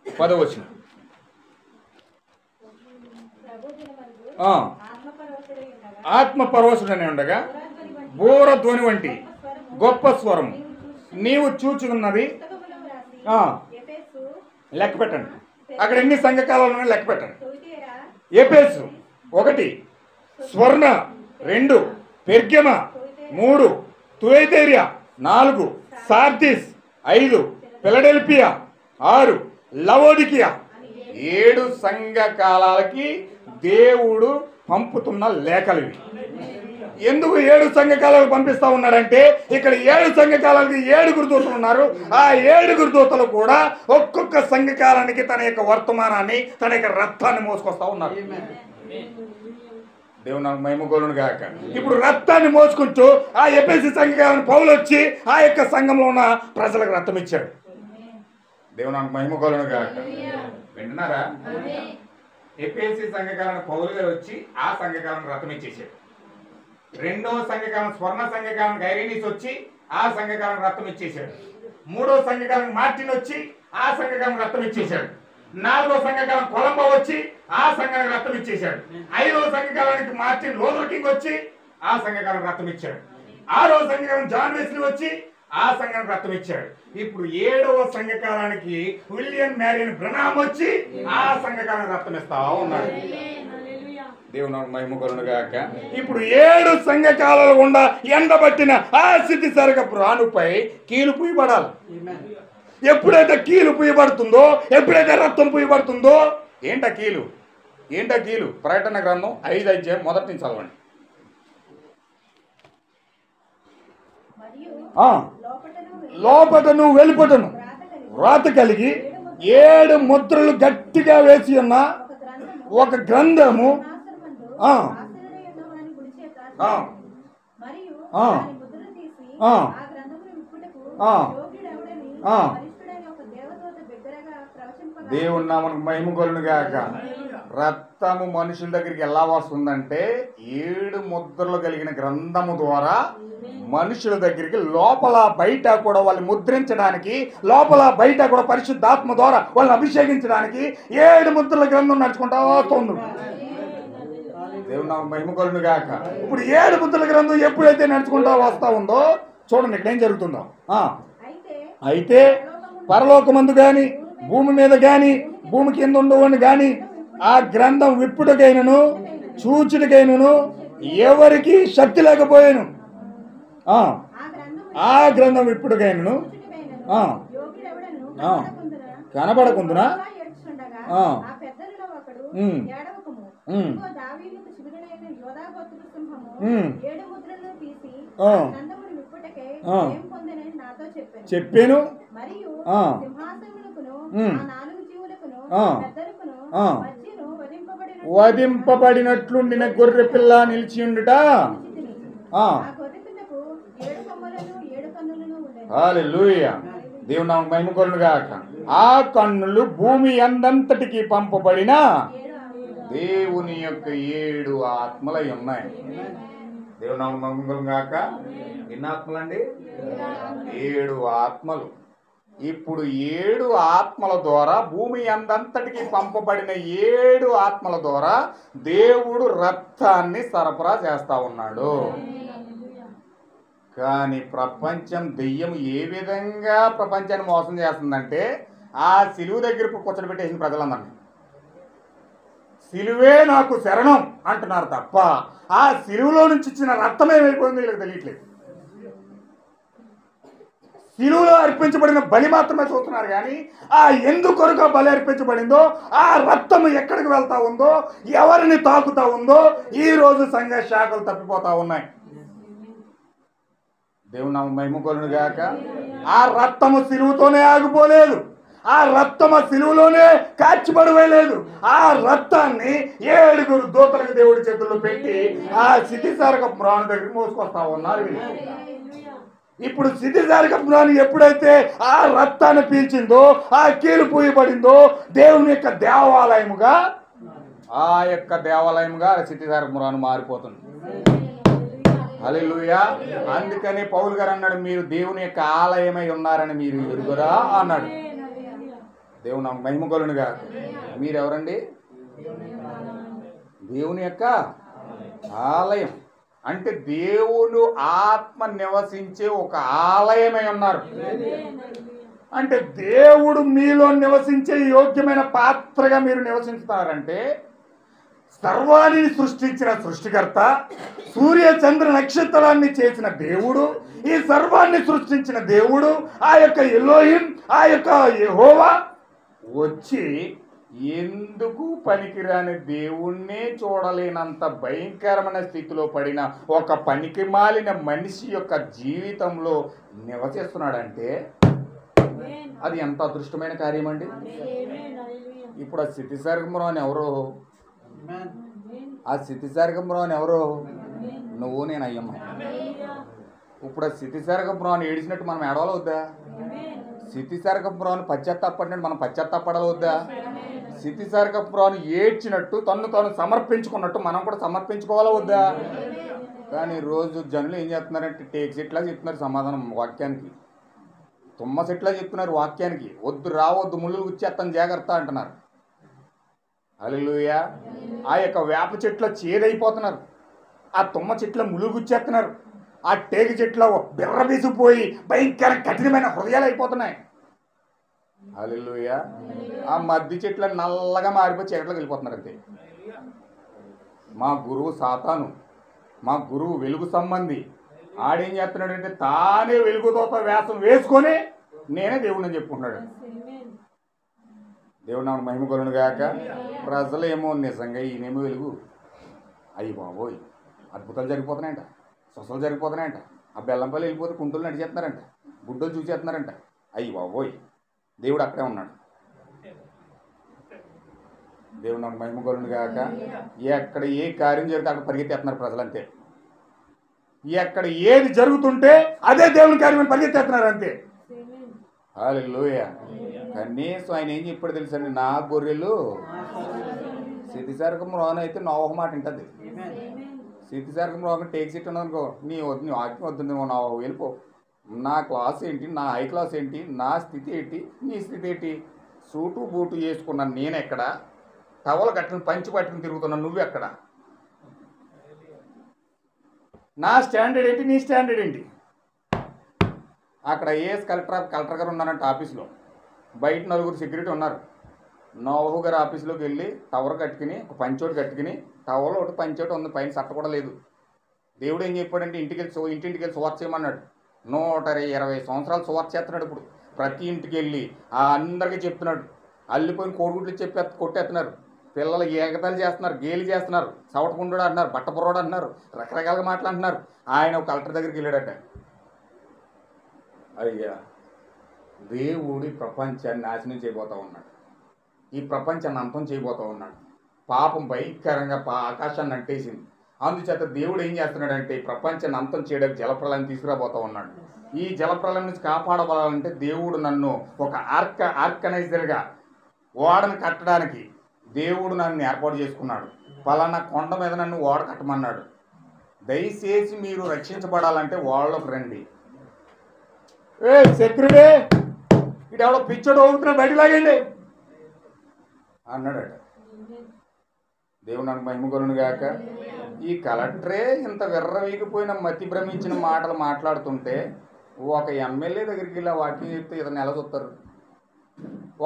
10వ వచనం. ఆత్మ పరవశుడని ఉండగా బోర ధ్వని వంటి గొప్ప స్వరం నీవు చూచుకున్నది. లెక్క పెట్టండి, అక్కడ ఎన్ని సంఘకాలాలు ఉన్నాయో లెక్క పెట్టండి. ఎఫెసు 1, స్వర్ణ 2, పెర్గమ 3, తుయతైరియా 4, సార్దిస్ 5, ఫిలడెల్ఫియా 6, లవోదికియా 7 సంఘకాలాలకి దేవుడు పంపుతున్న లేఖలు ఇవి. ఎందుకు 7 సంఘకాలాలకు పంపిస్తా ఉన్నాడంటే, ఇక్కడ 7 సంఘకాలాలకి 7 దూతలు ఉన్నారు. ఆ 7 దూతలు కూడా ఒక్కొక్క సంఘకాలానికి తన యొక్క వర్తమానాన్ని, తన యొక్క రక్తాన్ని మోసుకొస్తా ఉన్నారు. దేవుని మహిమ కలుగును గాక. ఇప్పుడు రక్తాన్ని మోసుకుంటూ ఆ ఎఫెసు సంఘకాలను పౌలు వచ్చి ఆ యొక్క సంఘంలో ఉన్న ప్రజలకు రక్తం ఇచ్చాడు. దేవుని మహిమ కలుగును గాక. వింటున్నారా? ఎఫెసు సంఘకాలను పౌలు గారు వచ్చి ఆ సంఘకాలను రక్తం ఇచ్చేసాడు. 2వ సంఘకాలం స్వర్ణ సంఘకాలను గైరీనిస్ వచ్చి ఆ సంఘకాలను రక్తం ఇచ్చేసాడు. 3వ సంఘకాలను మార్టిన్ వచ్చి ఆ సంఘకాలను రక్తం ఇచ్చేసాడు. 4వ సంఘకాలం కొలంబో వచ్చి ఆ సంఘానికి రక్తం ఇచ్చేశాడు. 5వ సంఘకాలానికి మార్టిన్ లూథర్ కింగ్ వచ్చి ఆ సంఘకాలకు రక్తం ఇచ్చాడు. 6వ సంఘకాలం జాన్ వెస్లీ వచ్చి ఆ సంఘానికి రక్తం ఇచ్చాడు. ఇప్పుడు 7వ సంఘకాలానికి విలియం మ్యారియన్ బ్రనామ్ వచ్చి ఆ సంఘకాలకు రక్తం ఇస్తా ఉన్నాడు. దేవుని మహిమ కలుగును గాక. ఇప్పుడు 7 సంఘకాలాలు గుండా ఎండబట్టిన ఆ స్థితిశారక మ్రానుపై కీలు పూయబడాలి. ఎప్పుడైతే కీలు పూయబడుతుందో, ఎప్పుడైతే రక్తం పూయబడుతుందో, ఏంటా కీలు? ప్రకటన గ్రంథం 5వ అధ్యాయం మొదటి నుంచి చదవండి. లోపటను వెలుపటను వ్రాత కలిగి 7 ముద్రలు గట్టిగా వేసి ఉన్న ఒక గ్రంథము దేవుని నామమునకు మహిమ కలుగును గాక. రక్తము మనుషుల దగ్గరికి ఎలా వస్తుందంటే 7 ముద్రలు కలిగిన గ్రంథము ద్వారా మనుషుల దగ్గరికి లోపల బయట కూడా వాళ్ళు ముద్రించడానికి, లోపల బయట కూడా పరిశుద్ధాత్మ ద్వారా వాళ్ళని అభిషేకించడానికి 7 ముద్రల గ్రంథం నడుచుకుంటా వస్తుంది. దేవుని నామమునకు మహిమ కలుగును గాక. ఇప్పుడు 7 ముద్రల గ్రంథం ఎప్పుడైతే నడుచుకుంటా వస్తా ఉందో, చూడండి ఇక్కడ ఏం జరుగుతుందో. అయితే పరలోకమందు గాని, భూమి మీద గాని, భూమి కింద ఉండవని గాని ఆ గ్రంథం విప్పుటకైనను చూచుటకైనను ఎవరికి శక్తి లేకపోయాను. ఆ గ్రంథం విప్పుటకైనను కనబడకుందున చెప్పాను. వధింపబడినట్లుండిన గొర్రె పిల్ల నిలిచి ఉండుట. హల్లెలూయా. దేవుని నామమునకు మహిమ కలుగును గాక. ఆ కన్నులు భూమి అందంతటికి పంపబడిన దేవుని యొక్క 7 ఆత్మలై ఉన్నాయి. దేవుని నామమునకు మహిమ కలుగును గాక. ఎన్ని ఆత్మలండి? 7 ఆత్మలు. ఇప్పుడు 7 ఆత్మల ద్వారా, భూమి అందంతటికి పంపబడిన 7 ఆత్మల ద్వారా దేవుడు రక్తాన్ని సరఫరా చేస్తా ఉన్నాడు. కానీ ప్రపంచం దెయ్యం ఏ విధంగా ప్రపంచాన్ని మోసం చేస్తుందంటే ఆ సిలువ దగ్గర కూర్చొని పెట్టేసిన ప్రజలందరినీ సిలువే నాకు శరణం అంటున్నారు తప్ప ఆ సిలువలో నుంచి ఇచ్చిన రక్తం ఏమైపోయిందో వీళ్ళకి తెలియట్లేదు. సిలువలో అర్పించబడిన బలి మాత్రమే చూస్తున్నారు కానీ ఆ ఎందుకొరకు బలి అర్పించబడిందో ఆ రక్తం ఎక్కడికి వెళ్తా ఉందో ఎవరిని తాకుతా ఉందో ఈ రోజు సంఘ శాఖలు తప్పిపోతా ఉన్నాయి. దేవుని నామం మహిమ కలుగును గాక. ఆ రక్తము సిలువతోనే ఆగిపోలేదు, ఆ రక్తము సిలువలోనే కాచిపడివేయలేదు. ఆ రక్తాన్ని 7 దూతలకు దేవుడి చేతుల్లో పెట్టి ఆ స్థితిసారక మ్రాను దగ్గర మోసుకొస్తా ఉన్నారు. ఇప్పుడు స్థితిసారక మ్రాను ఎప్పుడైతే ఆ రక్తాన్ని పీల్చిందో ఆ కీలు పూయబడిందో దేవుని యొక్క దేవాలయముగా ఆ యొక్క దేవాలయముగా స్థితిసారక మ్రాను మారిపోతుంది. హల్లెలూయా. అందుకని పౌలు గారు అన్నాడు, మీరు దేవుని యొక్క ఆలయమై ఉన్నారని మీరు ఎరుగురా అన్నాడు. దేవుని మహిమ కలుగునుగా. మీరెవరండి? దేవుని యొక్క ఆలయం అంటే దేవుడు ఆత్మ నివసించే ఒక ఆలయమై ఉన్నారు. అంటే దేవుడు మీలో నివసించే యోగ్యమైన పాత్రగా మీరు నివసిస్తున్నారంటే సర్వాన్ని సృష్టించిన సృష్టికర్త, సూర్య చంద్ర నక్షత్రాన్ని చేసిన దేవుడు, ఈ సర్వాన్ని సృష్టించిన దేవుడు, ఆ యొక్క ఎలోహిం, ఆ యొక్క యెహోవా వచ్చి ఎందుకు పనికిరాని దేవుణ్ణే చూడలేనంత భయంకరమైన స్థితిలో పడిన ఒక పనికి మాలిన మనిషి యొక్క జీవితంలో నివసిస్తున్నాడంటే అది ఎంత అదృష్టమైన కార్యం అండి. ఇప్పుడు ఆ స్థితిసారకములో ఎవరో, ఆ స్థితిసారకములో ఎవరో నువ్వు నేను అయ్యమ్మ. ఇప్పుడు ఆ స్థితిసారకములో ఏడిచినట్టు మనం ఏడవాల వద్దా? స్థితిసారకములో పశ్చాత్తాపడినట్టు మనం పశ్చాత్తాపడాలి వద్దా? స్థితిసారకములో ఏడ్చినట్టు తను తాను సమర్పించుకున్నట్టు మనం కూడా సమర్పించుకోవాలా వద్దా? కానీ రోజు జనులు ఏం చేస్తున్నారంటే టేక్ సెట్లా చెప్తున్నారు సమాధానం వాక్యానికి, తుమ్మ సెట్లా చెప్తున్నారు వాక్యానికి. వద్దు రావద్దు, ముళ్ళు గుచ్చేస్తాను జాగ్రత్త అంటున్నారు. హల్లెలూయా. ఆ యొక్క వేప చెట్ల చేదైపోతున్నారు, ఆ తుమ్మ చెట్ల ముళ్ళు గుచ్చేస్తున్నారు, ఆ టేకు చెట్ల బిర్ర బీసిపోయి భయంకర కఠినమైన హృదయాలు అయిపోతున్నాయి. హల్లెలూయా. ఆ మద్ది చెట్ల నల్లగా మారిపోయి చీకట్లోకి వెళ్ళిపోతున్నారు అంతే. మా గురువు సాతాను, మా గురువు వెలుగు సంబంధి, ఆడేం చేస్తున్నాడంటే తానే వెలుగుతో వేషం వేసుకొని నేనే దేవుడిని చెప్పుకుంటున్నాడు. దేవుడు నాకు మహిమ కలుగును గాక. ప్రజలేమో నిజంగా ఈయనేమో వెలుగు, అయ్యి బాబోయ్ అద్భుతాలు జరిగిపోతున్నాయంట, సొసలు జరిగిపోతున్నాయంట, ఆ బెల్లంపల్లి వెళ్ళిపోతే కుంటులు నడిచేస్తున్నారంట, గుడ్డలు చూసేస్తున్నారంట. అయ్యి బాబోయ్ దేవుడు అక్కడే ఉన్నాడు. దేవుడు నాకు మహిమ కలుగును గాక. ఎక్కడ ఏ కార్యం జరిగితే అక్కడ పరిగెత్తేస్తున్నారు ప్రజలంతే. ఎక్కడ ఏది జరుగుతుంటే అదే దేవుని కార్యం పరిగెత్తేస్తున్నారు అంతే. హల్లెలూయా. కనీసం ఆయన ఏం చెప్పాడు తెలుసండి, నా గొర్రెలు స్థితిసారకం రోగం అయితే నోవహ మాట ఉంటుంది. స్థితిసారకం రోగం టేక్ సీట్ ఉన్నదనుకో, నీ వాక్యం వద్దు, నువ్వు నోవహ వెళ్ళిపో. నా క్లాస్ ఏంటి, నా హై క్లాస్ ఏంటి, నా స్థితి ఏంటి, నీ స్థితి ఏంటి? సూటు బూటు వేసుకున్నాను నేను ఎక్కడ, టవల్ కట్టుకుని పంచి పట్టుకుని తిరుగుతున్నాను నువ్వెక్కడ? నా స్టాండర్డ్ ఏంటి, నీ స్టాండర్డ్ ఏంటి? అక్కడ ఏఎస్ కలెక్టర్ గారు ఉన్నారంట ఆఫీస్లో, బయట 9 సెక్యూరిటీ ఉన్నారు. నోవహు గారు ఆఫీస్లోకి వెళ్ళి టవర్ కట్టుకుని ఒక పంచోటి కట్టుకుని, టవర్లో ఒకటి పంచోటి ఉంది, పైన సట్ట కూడా లేదు. దేవుడు ఏం చెప్పాడంటే ఇంటింటికి వెళ్ళి సువార్త చేయమన్నాడు. 120 సంవత్సరాలు సువార్త చేస్తున్నాడు. ఇప్పుడు ప్రతి ఇంటికి వెళ్ళి అందరికీ చెప్తున్నాడు. అల్లిపోయిన కోడిగుడ్లు కొట్టేస్తున్నారు, పిల్లలు ఏకతాలు చేస్తున్నారు, గేలి చేస్తున్నారు, సవటకుండు అంటున్నారు, బట్టపురోడు అంటున్నారు, రకరకాలుగా మాట్లాడుతున్నారు. ఆయన ఒక కలెక్టర్ దగ్గరికి వెళ్ళాడట. అయ్యా దేవుడి ప్రపంచాన్ని నాశనం చేయబోతూ ఉన్నాడు, ఈ ప్రపంచాన్ని అంతం చేయబోతూ ఉన్నాడు. పాపం భయంకరంగా ఆకాశాన్ని అంటేసింది. అందుచేత దేవుడు ఏం చేస్తున్నాడంటే ఈ ప్రపంచాన్ని అంతం చేయడానికి జలప్రలయం తీసుకురాబోతూ ఉన్నాడు. ఈ జలప్రలయం నుంచి కాపాడబడాలంటే దేవుడు నన్ను ఒక ఆర్గనైజర్గా ఓడను కట్టడానికి దేవుడు నన్ను ఏర్పాటు చేసుకున్నాడు. పలానా కొండ మీద నన్ను ఓడ కట్టమన్నాడు. దయచేసి మీరు రక్షించబడాలంటే ఓడలోకి రండి. సెక్యూరిటీ ఇటు ఎవడో పిచ్చోడు అవుతున్నా బయట లాగండి అన్నాడట. దేవుడు నాకు మహిమ కలుగును గాక. ఈ కలెక్టరే ఇంత విర్రవీగిపోయిన మతి భ్రమించిన మాటలు మాట్లాడుతుంటే ఒక ఎమ్మెల్యే దగ్గరికి వెళ్ళి వాకింగ్ చెప్తే ఇతను ఎలా చూస్తారు?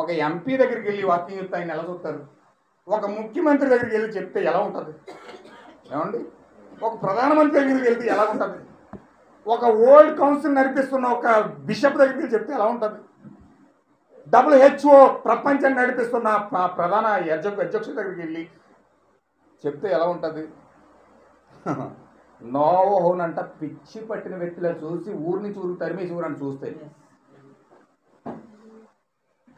ఒక ఎంపీ దగ్గరికి వెళ్ళి వాకింగ్ చెప్తే ఆయన ఎలా చూస్తారు? ఒక ముఖ్యమంత్రి దగ్గరికి వెళ్ళి చెప్తే ఎలా ఉంటుంది? ఏమండి, ఒక ప్రధానమంత్రి దగ్గరికి వెళ్తే ఎలా ఉంటుంది? ఒక వరల్డ్ కౌన్సిల్ నడిపిస్తున్న ఒక బిషప్ దగ్గరికి వెళ్ళి చెప్తే ఎలా ఉంటుంది? WHO ప్రపంచాన్ని నడిపిస్తున్న ప్రధాన అధ్యక్షుడి దగ్గరికి వెళ్ళి చెప్తే ఎలా ఉంటుంది? నోవహునంట పిచ్చి పట్టిన వ్యక్తులను చూసి ఊరి నుంచి ఊరికి తరిమేసి ఊరని చూస్తే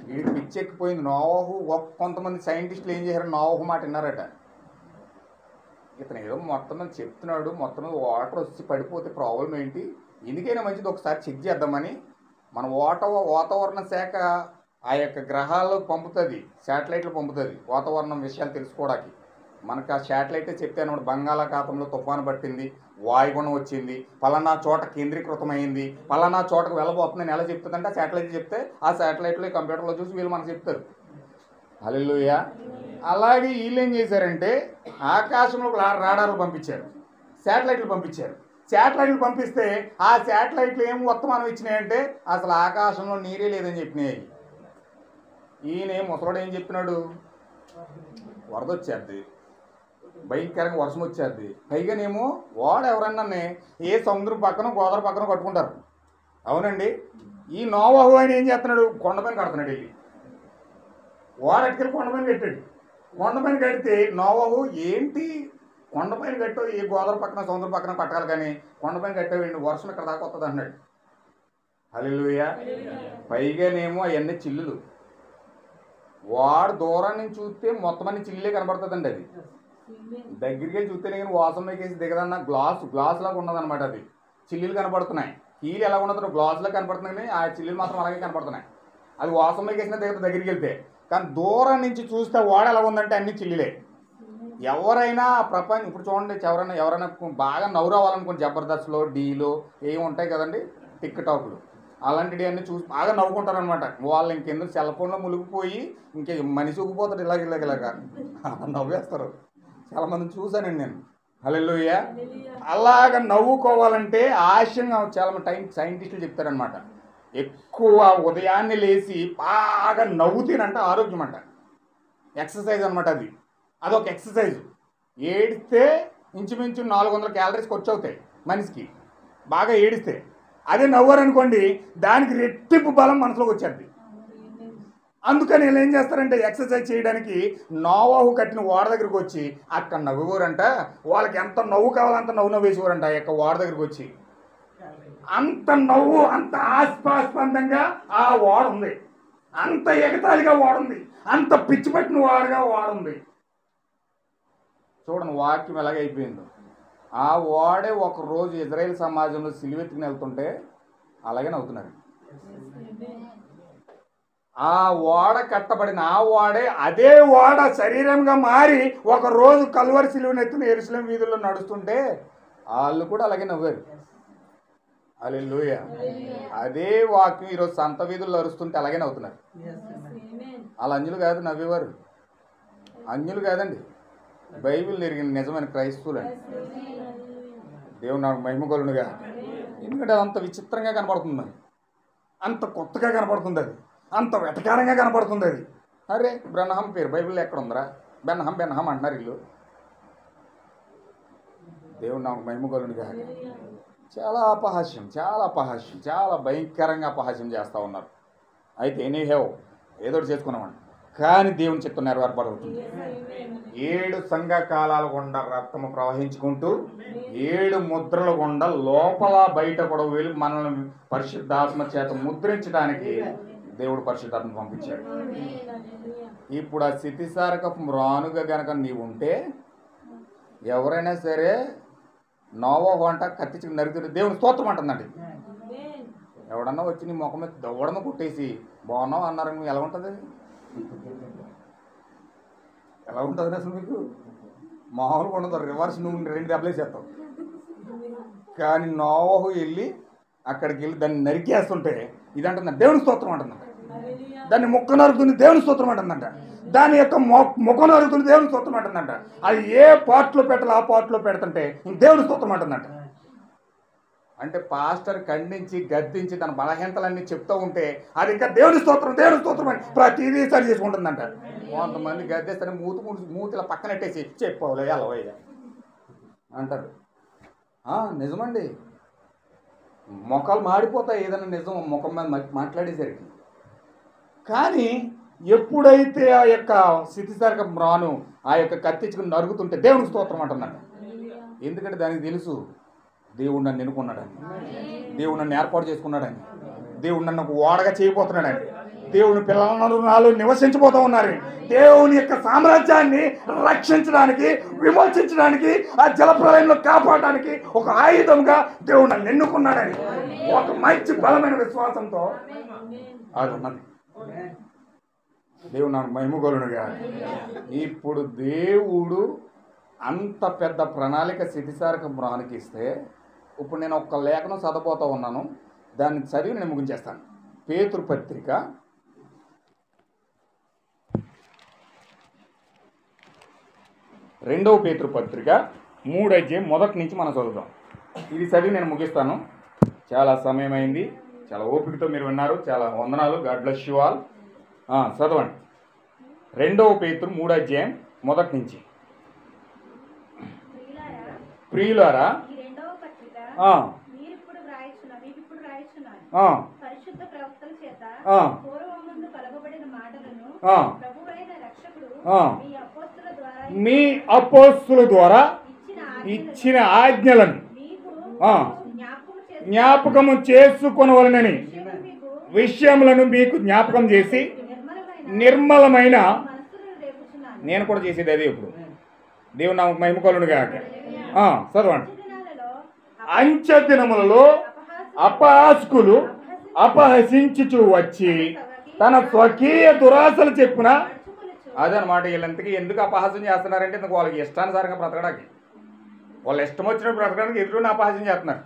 వీడికి పిచ్చి ఎక్కిపోయింది. నోవహు కొంతమంది సైంటిస్టులు ఏం చేశారు, నోవహు మాట విన్నారట. ఇతను ఏదో మొత్తం మీద చెప్తున్నాడు, మొత్తం మీద వాటర్ వచ్చి పడిపోతే ప్రాబ్లం ఏంటి, ఎందుకైనా మంచిది ఒకసారి చెక్ చేద్దామని మన వాతావరణ శాఖ ఆ యొక్క గ్రహాల్లో పంపుతుంది, శాటిలైట్లు పంపుతుంది వాతావరణం విషయాలు తెలుసుకోవడానికి. మనకు ఆ శాటిలైటే చెప్తే అనమాట, బంగాళాఖాతంలో తుఫాను పట్టింది, వాయుగుణం వచ్చింది, పలానా చోట కేంద్రీకృతమైంది, పలానా చోటకు వెళ్ళబోతుందని ఎలా చెప్తుందంటే ఆ శాటిలైట్ చెప్తే ఆ శాటిలైట్లో కంప్యూటర్లో చూసి వీళ్ళు మనకు చెప్తారు. హల్లెలూయా. అలాగే వీళ్ళు ఏం చేశారంటే ఆకాశంలో రాడార్లు పంపించారు, శాటిలైట్లు పంపించారు. శాటిలైట్లు పంపిస్తే ఆ శాటిలైట్లు ఏం వర్తమానం ఇచ్చినాయంటే అసలు ఆకాశంలో నీరే లేదని చెప్పినాయి. ఈయన ముసలోడు ఏం చెప్పినాడు, వరద వచ్చేద్ది, భయంకరంగా వర్షం వచ్చేద్ది, పైగానేమో వాడు ఎవరన్నా ఏ సముద్రం పక్కన గోదావరి పక్కన కట్టుకుంటారు. అవునండి, ఈ నోవహు ఆయన ఏం చేస్తున్నాడు, కొండపైన కడుతున్నాడు. వెళ్ళి వాడెట్టుకెళ్ళి కొండపైన కట్టాడు. కొండపైన కడితే నోవహు ఏంటి కొండపైన కట్టావు, ఏ గోదావరి పక్కన సముద్రం పక్కన కట్టాలి కానీ కొండపైన కట్టావు, వర్షం ఇక్కడ దాకా వస్తుంది అన్నాడు. హల్లెలూయా. పైగానేమో అవన్నీ చిల్లులు, వాడు దూరం నుంచి చూస్తే మొత్తం అన్ని చిల్లే కనబడుతుందండి. అది దగ్గరికి వెళ్ళి చూస్తే నేను వాసంలోకి వేసి దిగదన్న గ్లాస్ లాగా ఉన్నదన్నమాట. అది చిల్లీలు కనపడుతున్నాయి, కీలు ఎలా ఉన్నదో గ్లాసులో కనపడుతున్నాయి కానీ ఆ చిల్లీలు మాత్రం అలాగే కనపడుతున్నాయి. అది వాసంలోకి వేసిన దగ్గరికి వెళ్తే, కానీ దూరం నుంచి చూస్తే వాడు ఎలా ఉందంటే అన్ని చిల్లీలే. ఎవరైనా ప్రపంచం ఇప్పుడు చూడండి, ఎవరైనా బాగా నవ్వురావాలనుకోండి, జబర్దస్త్లో డీలో ఏమి ఉంటాయి కదండి, టిక్ టాక్లు అలాంటివి అన్నీ చూసి బాగా నవ్వుకుంటారు అనమాట. వాళ్ళు ఇంకెందుకు సెల్ ఫోన్లో మునిగిపోయి ఇంకే మనిషి ఊగిపోతాడు ఇలాగ నవ్వేస్తారు. చాలామందిని చూశానండి నేను. హల్లెలూయా. అలాగ నవ్వుకోవాలంటే ఆశయంగా చాలా సైంటిస్టులు చెప్తారనమాట, ఎక్కువ ఉదయాన్నే లేచి బాగా నవ్వుతేనంట ఆరోగ్యం అంట, ఎక్సర్సైజ్ అనమాట. అదొక ఎక్సర్సైజ్. ఏడిస్తే ఇంచుమించు 400 క్యాలరీస్ ఖర్చు అవుతాయి మనిషికి బాగా ఏడిస్తే. అదే నవ్వారనుకోండి దానికి రెట్టింపు బలం మనసులోకి వచ్చేది. అందుకని వీళ్ళు ఏం చేస్తారంటే ఎక్సర్సైజ్ చేయడానికి నోవహు కట్టిన ఓడ దగ్గరికి వచ్చి అక్కడ నవ్వుకోరంట. వాళ్ళకి ఎంత నవ్వు కావాలంత నవ్వేసేవారంట ఆ యొక్క ఓడ దగ్గరికి వచ్చి. అంత నవ్వు, అంత ఆస్పాస్పందంగా ఆ ఓడ ఉంది, అంత ఎగతాళిగా ఓడుంది, అంత పిచ్చి పట్టిన వాడుగా ఓడుంది. చూడండి వాక్యం ఎలాగైపోయిందో. ఆ ఓడే ఒకరోజు ఇజ్రాయేల్ సమాజంలో సిలువెత్తుకుని వెళ్తుంటే అలాగే నవ్వుతున్నారు. ఆ ఓడ కట్టబడిన ఆ ఓడే అదే ఓడ శరీరంగా మారి ఒకరోజు కల్వరి సిలువనెత్తున యెరూషలేము వీధుల్లో నడుస్తుంటే వాళ్ళు కూడా అలాగే నవ్వారు. హల్లెలూయా. అదే వాక్యం ఈరోజు సంత వీధుల్లో అరుస్తుంటే అలాగే నవ్వుతున్నారు. వాళ్ళు అన్యులు కాదు నవ్వేవారు, అన్యులు కాదండి, బైబిల్ ఎరిగిన నిజమైన క్రైస్తవులండి. దేవుడు నాకు మహిమ కలుగునుగా. ఎందుకంటే అంత విచిత్రంగా కనపడుతుంది, అంత కొత్తగా కనపడుతుంది, అది అంత వెటకారంగా కనపడుతుంది. అది అరే బ్రహ్మం పేరు బైబిల్లో ఎక్కడ ఉందరా, బెన్హం అంటున్నారు వీళ్ళు. దేవుడు నాకు మహిమ కలుగునుగా. చాలా అపహాస్యం, చాలా భయంకరంగా అపహాస్యం చేస్తూ ఉన్నారు. అయితే ఎనీహేవ్ ఏదో చేసుకున్నామండి, కానీ దేవుని చిత్తం నెరవేర్పడుతుంది. 7 సంఘకాలాల గుండా రక్తము ప్రవహించుకుంటూ 7 ముద్రల గుండా లోపల బయట కూడా వెళ్ళి మనల్ని పరిశుద్ధాత్మ చేత ముద్రించడానికి దేవుడు పరిశుద్ధాత్మ పంపించాడు. ఇప్పుడు ఆ స్థితిసారకపు రానుగా కనుక నీవు ఉంటే ఎవరైనా సరే నోవహు అంట కత్తికి నరికితే దేవుని స్తోత్రం అంటుందండి. ఎవడన్నా వచ్చి నీ ముఖం మీద దవ్వడమ కొట్టేసి బాగున్నావు అన్నారు, నువ్వు ఎలా ఉంటుంది? ఎలా ఉంటుంది అసలు? మీకు మామూలుగా ఉండదు, రివర్స్ నువ్వు 2 దెబ్బలే చేస్తావు. కానీ నోవహు వెళ్ళి అక్కడికి వెళ్ళి దాన్ని నరికేస్తుంటే ఇది అంటుందండి దేవుని స్తోత్రం అంటుందండి. దాన్ని మొక్క నరుకుతుంది దేవుని స్తోత్రం అంటుందంట. దాని యొక్క మొక్క నరుకుతుంది దేవుని స్తోత్రం అంటుందంట. అది ఏ పార్ట్లో పెట్టాలో ఆ పార్ట్లో పెడుతుంటే దేవుని స్తోత్రం అంటుందంట. అంటే పాస్టర్ ఖండించి గద్దించి తన బలహీనతలన్నీ చెప్తూ ఉంటే అది ఇంకా దేవుని స్తోత్రం అని ప్రతిదీ సరి చేసుకుంటుందంట. కొంతమంది గద్దేస్తే మూతిలా పక్కనెట్టేసి చెప్పవలే అలవయ్య అంటారు. నిజమండి, మొక్కలు మాడిపోతాయి ఏదైనా నిజం ముఖం మీద మాట్లాడేసరికి. కానీ ఎప్పుడైతే ఆ యొక్క స్థితిసారక మ్రాను ఆ యొక్క కత్తిచ్చుకుని నరుగుతుంటే దేవునికి స్తోత్రం అంటుందంట. ఎందుకంటే దానికి తెలుసు దేవుడు నన్ను ఎన్నుకున్నాడని, దేవుడు నన్ను ఏర్పాటు చేసుకున్నాడని, దేవుడు నన్ను ఒక ఓడగా చేయబోతున్నాడని, దేవుని పిల్లలందరూ నాలో నివసించబోతూ ఉన్నారని, దేవుని యొక్క సామ్రాజ్యాన్ని రక్షించడానికి, విమోచించడానికి, ఆ జలప్రలయంలో కాపాడడానికి ఒక ఆయుధంగా దేవుడు నన్ను ఎన్నుకున్నాడని ఒక మంచి బలమైన విశ్వాసంతో అది ఉన్నది. దేవుడు నాకు మహిమగలునుగా. ఇప్పుడు దేవుడు అంత పెద్ద ప్రణాళిక స్థితిసారక మ్రానికి ఇస్తే ఇప్పుడు నేను ఒక లేఖనం చదవబోతూ ఉన్నాను, దాన్ని చదివి నేను ముగించేస్తాను. పేతురు పత్రిక 2వ పేతురు పత్రిక 3వ అధ్యాయం 1 నుంచి మనం చదువుదాం. ఇది చదివి నేను ముగిస్తాను. చాలా సమయం అయింది, చాలా ఓపికతో మీరు విన్నారు, చాలా వందనాలు. God bless you all. చదవండి 2వ పేతురు 3వ అధ్యాయం 1 నుంచి. ప్రియులారా, పరిశుద్ధ ప్రవక్తల చేత పూర్వమందు పలకబడిన మాటలను ప్రభువైన రక్షకుడు మీ అపోస్తుల ద్వారా ఇచ్చిన ఆజ్ఞలను జ్ఞాపకము చేసుకొనవలనని విషయములను మీకు జ్ఞాపకం చేసి నిర్మలమైన నేను కూడా చేసేది అదే. ఇప్పుడు దేవుని నామముకు మహిమ కలుగును గాక. చదవండి. అంచె దినములలో అపహాసకులు అపహసించుచు వచ్చి తన స్వకీయ దురాశలు చెప్పున అదనమాట. వీళ్ళంతకీ ఎందుకు అపహాసం చేస్తున్నారంటే వాళ్ళకి ఇష్టానుసారంగా బ్రతకడానికి, వాళ్ళ ఇష్టం వచ్చినప్పుడు బ్రతకడానికి ఎదురుని అపహాసం చేస్తున్నారు.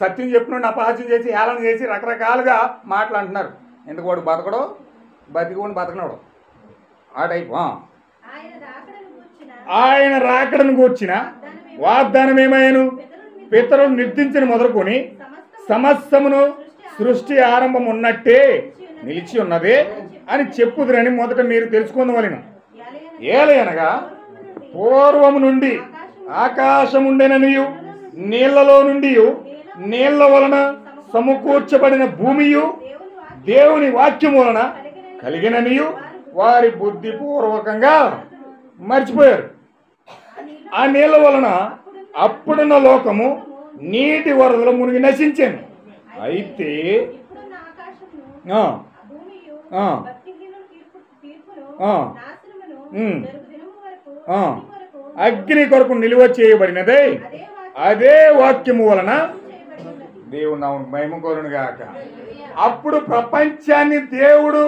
సత్యం చెప్పిన అపహాసం చేసి హేళన చేసి రకరకాలుగా మాట్లాడుతున్నారు. ఎందుకు వాడు బతకడో బతికి బతకనడు ఆ టైపు. ఆయన రాకడను కూర్చిన వాగ్దానం ఏమయ్యను, పితరులు నిర్దించిన మొదలుకొని సమస్తమును సృష్టి ఆరంభం ఉన్నట్టే నిలిచి ఉన్నదే అని చెప్పుదురని మొదట మీరు తెలుసుకుందవలెను. ఏలయనగా పూర్వము నుండి ఆకాశముండెననియు నీళ్లలో నుండి నీళ్ల వలన సమకూర్చబడిన భూమియు దేవుని వాక్యం వలన కలిగిననియు వారి బుద్ధిపూర్వకంగా మర్చిపోయారు. ఆ నీళ్ల వలన అప్పుడున్న లోకము నీటి వరదలు మునిగి నశించాను. అయితే అగ్ని కొరకు నిలువ చేయబడినదే అదే వాక్యము వలన దేవుడు నామముకు మహిమ కలుగును గాక. అప్పుడు ప్రపంచాన్ని దేవుడు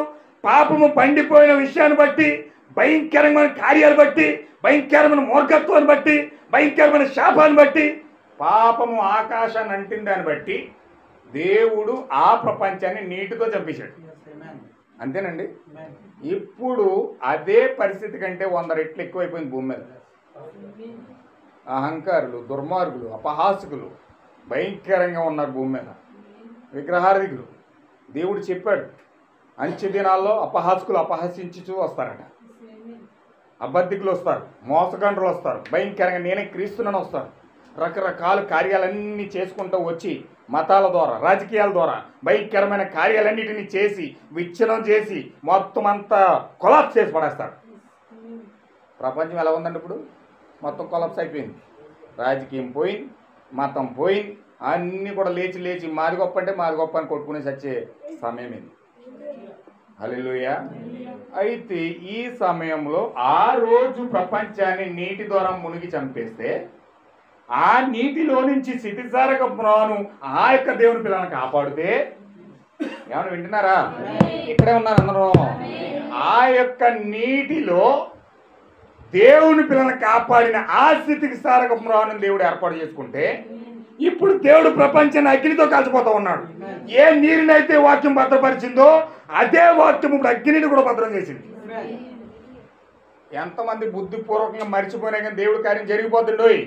పాపము పండిపోయిన విషయాన్ని బట్టి, భయంకరమైన కార్యాలు బట్టి, భయంకరమైన మూర్ఖత్వాన్ని బట్టి, భయంకరమైన శాపాన్ని బట్టి, పాపము ఆకాశాన్ని అంటిన దాన్ని బట్టి దేవుడు ఆ ప్రపంచాన్ని నీటితో చంపేశాడు. అంతేనండి. ఇప్పుడు అదే పరిస్థితి కంటే 100 రెట్లు ఎక్కువైపోయింది భూమి మీద. అహంకారులు, దుర్మార్గులు, అపహాసకులు భయంకరంగా ఉన్నారు భూమి మీద. విగ్రహారాధికులు. దేవుడు చెప్పాడు అంచె దినాల్లో అపహాసకులు అపహసించుచూ వస్తారట, అబద్ధికులు వస్తారు, మోసగండ్రులు వస్తారు, భయంకరంగా నేనే క్రీస్తునని వస్తారు. రకరకాల కార్యాలన్నీ చేసుకుంటూ వచ్చి మతాల ద్వారా, రాజకీయాల ద్వారా భయంకరమైన కార్యాలన్నిటినీ చేసి విచ్ఛిన్నం చేసి మొత్తం అంతా కొలాప్స్ చేసి పడేస్తారు. ప్రపంచం ఎలా ఉందండి ఇప్పుడు? మొత్తం కొలాప్స్ అయిపోయింది. రాజకీయం పోయింది, మతం పోయింది, అన్నీ కూడా లేచి లేచి మాది గొప్ప అంటే మాది గొప్ప అని కొట్టుకునే సచ్చే సమయం ఇది. హల్లెలూయా. అయితే ఈ సమయంలో ఆ రోజు ప్రపంచాన్ని నీటి ద్వారా మునిగి చంపేస్తే ఆ నీటిలో నుంచి స్థితిసారక మ్రాను ఆ యొక్క దేవుని పిల్లలను కాపాడితే, ఏమైనా వింటున్నారా? ఇక్కడే ఉన్నారు అందరూ. ఆ యొక్క నీటిలో దేవుని పిల్లలను కాపాడిన ఆ స్థితిసారక మ్రాను దేవుడు ఏర్పాటు చేసుకుంటే, ఇప్పుడు దేవుడు ప్రపంచాన్ని అగ్నితో కాల్చిపోతా ఉన్నాడు. ఏ నీరునైతే వాక్యం భద్రపరిచిందో అదే వాక్యం ఇప్పుడు అగ్నిని కూడా భద్రం చేసింది. ఎంతమంది బుద్ధిపూర్వకంగా మర్చిపోయినా కానీ దేవుడి కార్యం జరిగిపోతుండోయ్.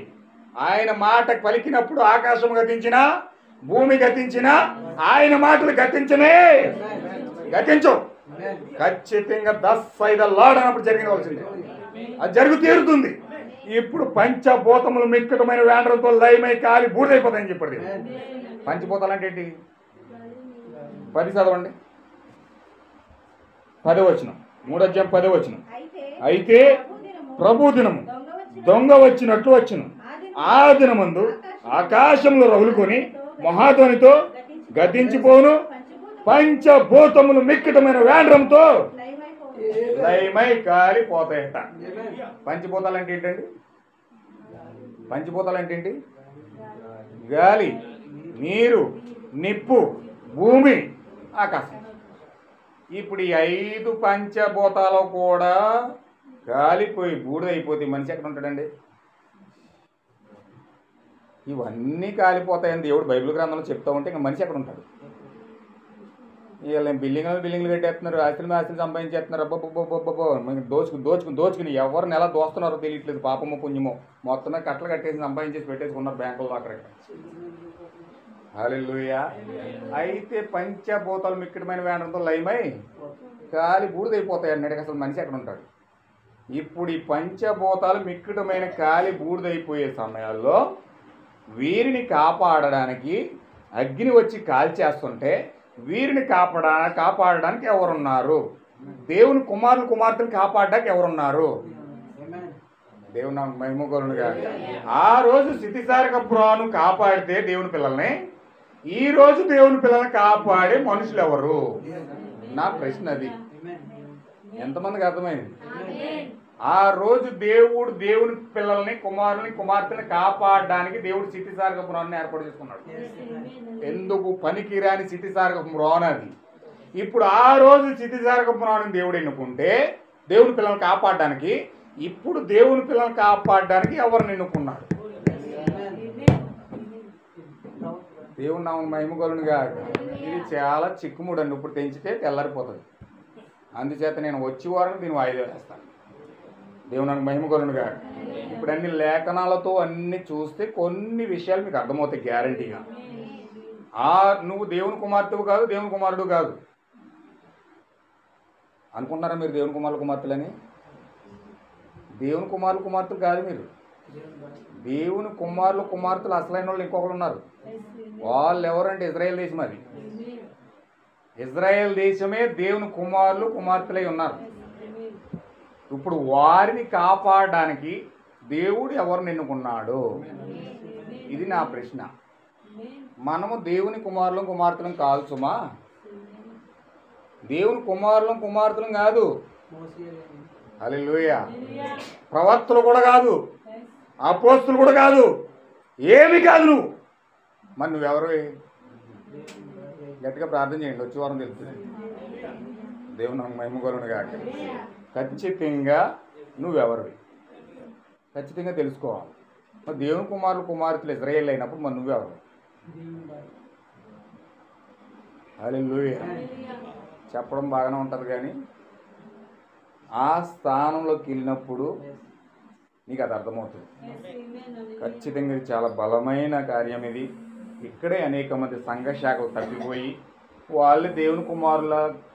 ఆయన మాట పలికినప్పుడు ఆకాశం గతించినా భూమి గతించినా ఆయన మాటలు గతించవు. ఖచ్చితంగా లాడ్ అన్నప్పుడు జరిగినవలసింది, అది జరుగు తీరుతుంది. ఇప్పుడు పంచభూతములు మిక్కటమైన వేండ్రంతో లయమై కాలి బూడిదైపోతాయని చెప్పాడు. పంచభూతాలు అంటే ఏంటి? 10 చదవండి. 10వ వచనం, 3వ అధ్యాయం 10వ వచనం. అయితే ప్రభు దినము దొంగ వచ్చినట్లు వచ్చును. ఆ దినమందు ఆకాశంలో రగులుకొని మహాధ్వనితో గతించిపోను, పంచభూతములు మిక్కటమైన వేండ్రంతో లయమై కాలిపోతాయట. పంచభూతాలు అంటే ఏంటండి? పంచభూతాలు అంటే ఏంటి? గాలి, నీరు, నిప్పు, భూమి, ఆకాశం. ఇప్పుడు ఈ 5 పంచభూతాలు కూడా గాలిపోయి బూడిదైపోతే మనిషి ఎక్కడ ఉంటాడండి? ఇవన్నీ కాలిపోతాయని దేవుడు బైబిల్ గ్రంథంలో చెప్తా ఉంటే ఇంకా మనిషి ఎక్కడ ఉంటాడు? వీళ్ళు బిల్డింగ్లు కట్టేస్తున్నారు, ఆస్తులు సంపాదించేస్తున్నారు. అబ్బబ్బబ్బబ్బో దోచుకుని ఎవరిని ఎలా దోస్తున్నారో తెలియట్లేదు. పాపమో పుణ్యమో మొత్తమే కట్టలు కట్టేసి సంపాదించేసి పెట్టేసుకున్నారు బ్యాంకుల్లో అక్కడ. హల్లెలూయా. అయితే పంచభూతాలు మిక్కటమైన వేండ్రంతో లయమై కాలి బూడిదైపోతాయి అన్నాడు. అసలు మనిషి ఎక్కడ ఉంటాడు? ఇప్పుడు ఈ పంచభూతాలు మిక్కటమైన కాలి బూడిదైపోయే సమయాల్లో వీరిని కాపాడడానికి అగ్ని వచ్చి కాల్చేస్తుంటే వీరిని కాపాడడానికి ఎవరున్నారు? దేవుని కుమార్తెలు కాపాడడానికి ఎవరున్నారు? దేవుని మహిమగలునుగా. ఆ రోజు స్థితిసారక పురాను కాపాడితే దేవుని పిల్లల్ని, ఈ రోజు దేవుని పిల్లల్ని కాపాడే మనుషులు ఎవరు? నా ప్రశ్న అది. ఎంతమందికి అర్థమైంది? ఆ రోజు దేవుడు దేవుని పిల్లల్ని, కుమార్తెని కాపాడడానికి దేవుడు స్థితిసారక పురాన్ని ఏర్పాటు చేసుకున్నాడు. ఎందుకు? పనికిరాని స్థితిసారక పురాణం అది. ఇప్పుడు ఆ రోజు స్థితిసారక పురాణం దేవుడు ఎన్నుకుంటే దేవుని పిల్లల్ని కాపాడడానికి, ఇప్పుడు దేవుని పిల్లల్ని కాపాడడానికి ఎవరిని ఎన్నుకున్నాడు? దేవుని నామం మహిమగలునుగా. ఇది చాలా చిక్కుముడండి. ఇప్పుడు తెంచితే తెల్లారిపోతుంది. అందుచేత నేను వచ్చే వారం దీన్ని వాయిదా వేస్తాను. దేవుని మహిమగలునుగా. ఇప్పుడు అన్ని లేఖనాలతో అన్ని చూస్తే కొన్ని విషయాలు మీకు అర్థమవుతాయి గ్యారంటీగా. నువ్వు దేవుని కుమార్తెవు కాదు, దేవుని కుమారుడు కాదు అనుకుంటున్నారా మీరు? దేవుని కుమార్తెలని దేవుని కుమార్తెలు కాదు మీరు. దేవుని కుమార్తెలు అసలైన వాళ్ళు ఇంకొకరు ఉన్నారు. వాళ్ళు ఎవరంటే ఇజ్రాయేల్ దేశం. అది ఇజ్రాయేల్ దేశమే దేవుని కుమార్తెలై ఉన్నారు. ఇప్పుడు వారిని కాపాడడానికి దేవుడు ఎవరిని ఎన్నుకున్నాడు? ఇది నా ప్రశ్న. మనము దేవుని కుమార్తెలం కాదు సుమా. దేవుని కుమార్తెలం కాదు. హల్లెలూయా. ప్రవక్తలు కూడా కాదు, అపోస్తులు కూడా కాదు, ఏమి కాదు నువ్వు. మరి నువ్వెవరు? గట్టిగా ప్రార్థన చేయండి, వచ్చే వారం తెలుస్తుంది. దేవుని మహిమగలునుగా. ఖచ్చితంగా నువ్వెవరివి ఖచ్చితంగా తెలుసుకోవాలి. మరి దేవుని కుమార్తెలు ఇజ్రాయేల్ అయినప్పుడు మరి నువ్వెవరు? హల్లెలూయా. చెప్పడం బాగానే ఉంటుంది కానీ ఆ స్థానంలోకి వెళ్ళినప్పుడు నీకు అది అర్థమవుతుంది. ఖచ్చితంగా ఇది చాలా బలమైన కార్యం. ఇది ఇక్కడే అనేక మంది సంఘ శాఖలు తప్పిపోయి వాళ్ళు దేవుని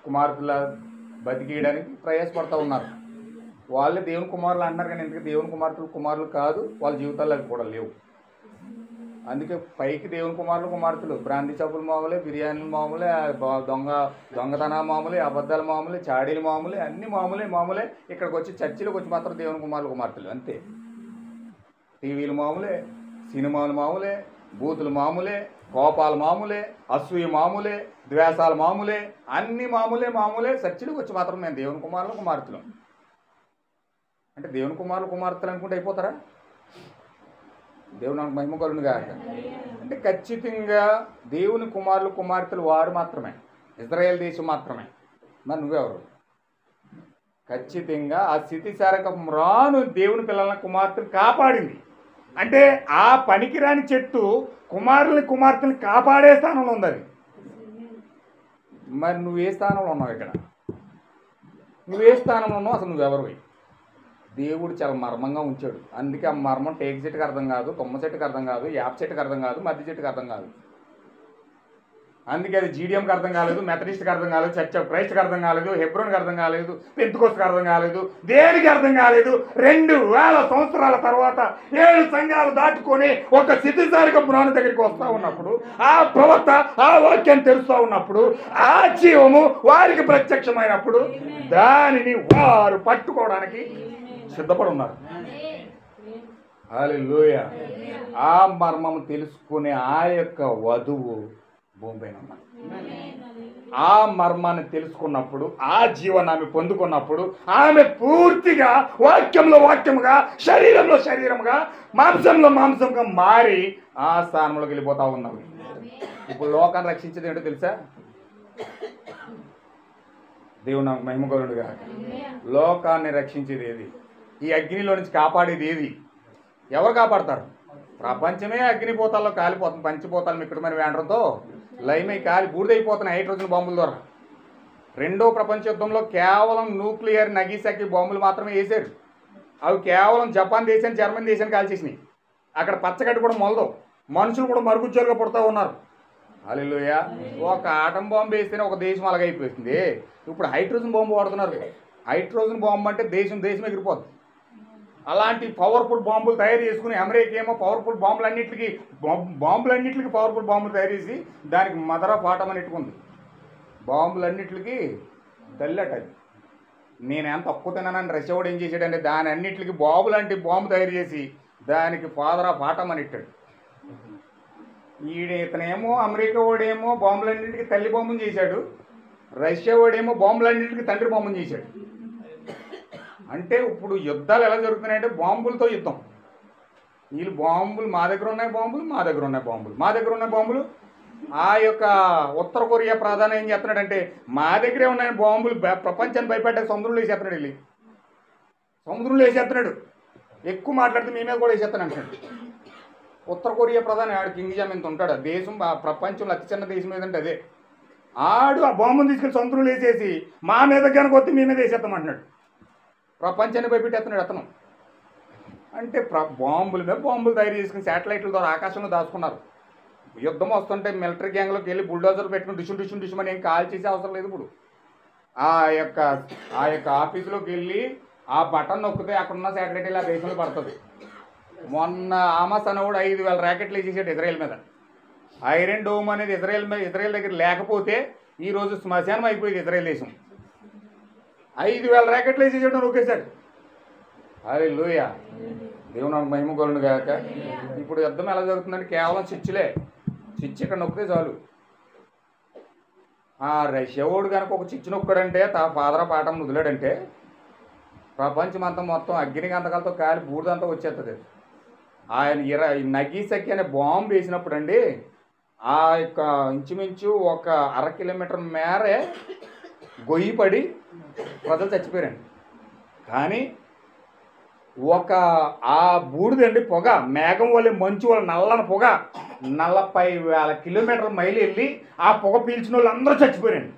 కుమార్తెల బతికేయడానికి ప్రయాసపడుతూ ఉన్నారు. వాళ్ళే దేవుని కుమారులు అంటున్నారు కానీ ఎందుకు దేవుని కుమారులు కాదు. వాళ్ళ జీవితాల్లో అవి కూడా లేవు. అందుకే పైకి దేవుని కుమార్తెలు బ్రాంతి చప్పులు మామూలే, బిర్యానీలు మామూలే, దొంగతన మామూలే, అబద్ధాలు మామూలే, చాడీలు మామూలే, అన్ని మామూలే. ఇక్కడికి వచ్చి చర్చిలకు వచ్చి మాత్రం దేవుని కుమార్తెలు అంతే. టీవీలు మామూలే, సినిమాలు మామూలే, బూతులు మామూలే, కోపాలు మామూలే, అసూయ మామూలే, ద్వేషాలు మామూలే, అన్ని మామూలే. చర్చిలకు వచ్చి మాత్రం మేము దేవుని కుమార్తెలు అంటే దేవుని కుమార్తెలు అనుకుంటే అయిపోతారా? దేవుని మహిమగలునుగా. అంటే ఖచ్చితంగా దేవుని కుమార్తెలు వారు మాత్రమే, ఇజ్రాయేల్ దేశం మాత్రమే. మరి నువ్వెవరు? ఖచ్చితంగా ఆ స్థితిసారకం రాను దేవుని పిల్లల కుమార్తెను కాపాడింది. అంటే ఆ పనికిరాని చెట్టు కుమార్తెని కాపాడే స్థానంలో ఉంది అది. మరి నువ్వు ఏ స్థానంలో ఉన్నావు? ఇక్కడ నువ్వే స్థానంలో ఉన్నావు? అసలు నువ్వెవరివి? దేవుడు చాలా మర్మంగా ఉంచాడు. అందుకే ఆ మర్మం టేక్ చెట్టుకి అర్థం కాదు, తుమ్మ చెట్టుకి అర్థం కాదు, యాప్ చెట్టుకి అర్థం కాదు, మధ్య చెట్టుకి అర్థం కాదు. అందుకే అది జీడియంకి అర్థం కాలేదు, మెథడిస్ట్కి అర్థం కాలేదు, చర్చ్ ఆఫ్ క్రైస్ట్కి అర్థం కాలేదు, హెబ్రోన్కి అర్థం కాలేదు, పెంతెకోస్తుకి అర్థం కాలేదు, దేనికి అర్థం కాలేదు. 2000 సంవత్సరాల తర్వాత 7 సంఘాలు దాటుకొని ఒక స్థితిసారిక పురాణ దగ్గరికి వస్తూ ఉన్నప్పుడు, ఆ ప్రవక్త ఆ వాక్యాన్ని తెరుస్తూ ఉన్నప్పుడు, ఆ జీవము వారికి ప్రత్యక్షమైనప్పుడు దానిని వారు పట్టుకోవడానికి సిద్ధపడి ఉన్నారు. హల్లెలూయా. ఆ మర్మము తెలుసుకునే ఆ యొక్క వధువు భూమి పైన ఉన్నారు. ఆ మర్మాన్ని తెలుసుకున్నప్పుడు, ఆ జీవనాన్ని ఆమె పొందుకున్నప్పుడు, ఆమె పూర్తిగా వాక్యముగా, శరీరంలో శరీరంగా, మాంసంలో మాంసంగా మారి ఆ స్థానంలోకి వెళ్ళిపోతా ఉన్నారు. ఇప్పుడు లోకాన్ని రక్షించేది ఏంటో తెలుసా? దేవుడు నాకు మహిమ కలుగునుగా. లోకాన్ని రక్షించేది ఏది? ఈ అగ్నిలో నుంచి కాపాడేది ఏది? ఎవరు కాపాడతారు? ప్రపంచమే అగ్నిపోతాల్లో కాలిపోతుంది. పంచిపోతాలు మిక్కడమైన వేండ్రంతో లైమై కాలి బూడిదైపోతున్నాయి హైడ్రోజన్ బాంబుల ద్వారా. 2వ ప్రపంచ యుద్ధంలో కేవలం న్యూక్లియర్ నగిసకి బాంబులు మాత్రమే వేశారు. అవి కేవలం జపాన్ దేశాన్ని, జర్మనీ దేశాన్ని కాల్చేసినాయి. అక్కడ పచ్చగడ్డి కూడా మొలదు, మనుషులు కూడా మరుగుజ్జోలుగా పుడతా ఉన్నారు. హల్లెలూయా. ఒక ఆటం బాంబు వేస్తేనే ఒక దేశం అలాగైపోతుంది. ఇప్పుడు హైడ్రోజన్ బాంబు వాడుతున్నారు. హైడ్రోజన్ బాంబు అంటే దేశం ఎగిరిపోద్ది. అలాంటి పవర్ఫుల్ బాంబులు తయారు చేసుకుని అమెరికా ఏమో పవర్ఫుల్ బాంబులన్నింటికి పవర్ఫుల్ బాంబులు తయారు చేసి దానికి మదర్ ఆఫ్ ఆటం అని ఎట్టుకుంది. బాంబులన్నింటికి తల్లట అది. నేనేం తక్కువ తిన్నానని రష్యా వాడు ఏం చేశాడంటే దాని అన్నింటికి బాంబు బాంబు తయారు చేసి దానికి ఫాదర్ ఆఫ్ ఆటం అని ఇట్టాడు. ఇతనేమో అమెరికా వాడేమో బాంబులన్నింటికి తల్లి బాంబుని చేశాడు, రష్యా వాడేమో బాంబులన్నింటికి తండ్రి బాంబుని చేశాడు. అంటే ఇప్పుడు యుద్ధాలు ఎలా జరుగుతున్నాయంటే బాంబులతో యుద్ధం. వీళ్ళు బాంబులు మా దగ్గర ఉన్నాయి బాంబులు. ఆ యొక్క ఉత్తర కొరియా ప్రధాని ఏం చేస్తున్నాడంటే మా దగ్గరే ఉన్నాయి బాంబులు, ప్రపంచాన్ని భయపెట్టే సముద్రంలో వేసేస్తున్నాడు. సముద్రంలో వేసేస్తున్నాడు. ఎక్కువ మాట్లాడితే మీ మీద కూడా వేసేస్తాను అంటాడు. ఉత్తర కొరియా ప్రధాని ఆడు కింగ్ జామ్ ఇంత ఉంటాడు. దేశం ప్రపంచంలో అతి చిన్న దేశం ఏదంటే అదే. ఆడు ఆ బాంబుని తీసుకెళ్ళి సముద్రంలో వేసేసి మా మీద కనుక వస్తే మీ మీద వేసేస్తామంటున్నాడు. ప్రపంచాన్ని భయపెట్టేస్తున్నాడు అతను. అంటే బాంబులు తయారు చేసుకుని శాటిలైట్ల ద్వారా ఆకాశంలో దాచుకున్నారు. యుద్ధం వస్తుంటే మిలిటరీ గ్యాంగ్లోకి వెళ్ళి బుల్డోజర్ పెట్టుకుని డిషుం అని ఏం కాల్ చేసే అవసరం లేదు. ఇప్పుడు ఆ యొక్క ఆఫీసులోకి వెళ్ళి ఆ బటన్ నొక్కితే అక్కడున్న శాటిలైట్ వెళ్ళి ఆ దేశంలో పడుతుంది. మొన్న ఆమస్ అనేవాడు 5000 ర్యాకెట్లు వేసేసాడు ఇజ్రాయెల్ మీద. ఐరన్ డోమ్ అనేది ఇజ్రాయెల్ దగ్గర లేకపోతే ఈరోజు శ్మశానం అయిపోయింది ఇజ్రాయెల్ దేశం. 5000 ర్యాకెట్లు వేసేసాడు నొక్కేశాడు. హల్లెలూయా. దేవుని నాకు మహిమ కలుగును గాక. ఇప్పుడు యుద్ధం ఎలా జరుగుతుందంటే కేవలం చిచ్చు ఇక్కడ నొక్కితే చాలు. ఆ రష్యావాడు కనుక ఒక చిచ్చు నొక్కాడంటే ఫాదర్ ఆఫ్ ఆటం వదిలాడంటే ప్రపంచం అంతా మొత్తం అగ్ని గంధకాలతో కాలి బూడిదంతా వచ్చేస్తుంది. ఆయన నగీసకి అనే బాంబు వేసినప్పుడు అండి ఆ యొక్క ఇంచుమించు ఒక 1/2 కిలోమీటర్ మేరే గొయ్యి పడి ప్రజలు చచ్చిపోయారండి. కానీ ఆ బూడిదండి పొగ, మేఘం వల్ల మంచు వల్ల నల్లని పొగ 40,000 కిలోమీటర్ల మైలు వెళ్ళి ఆ పొగ పీల్చిన వాళ్ళు అందరూ చచ్చిపోయారండి.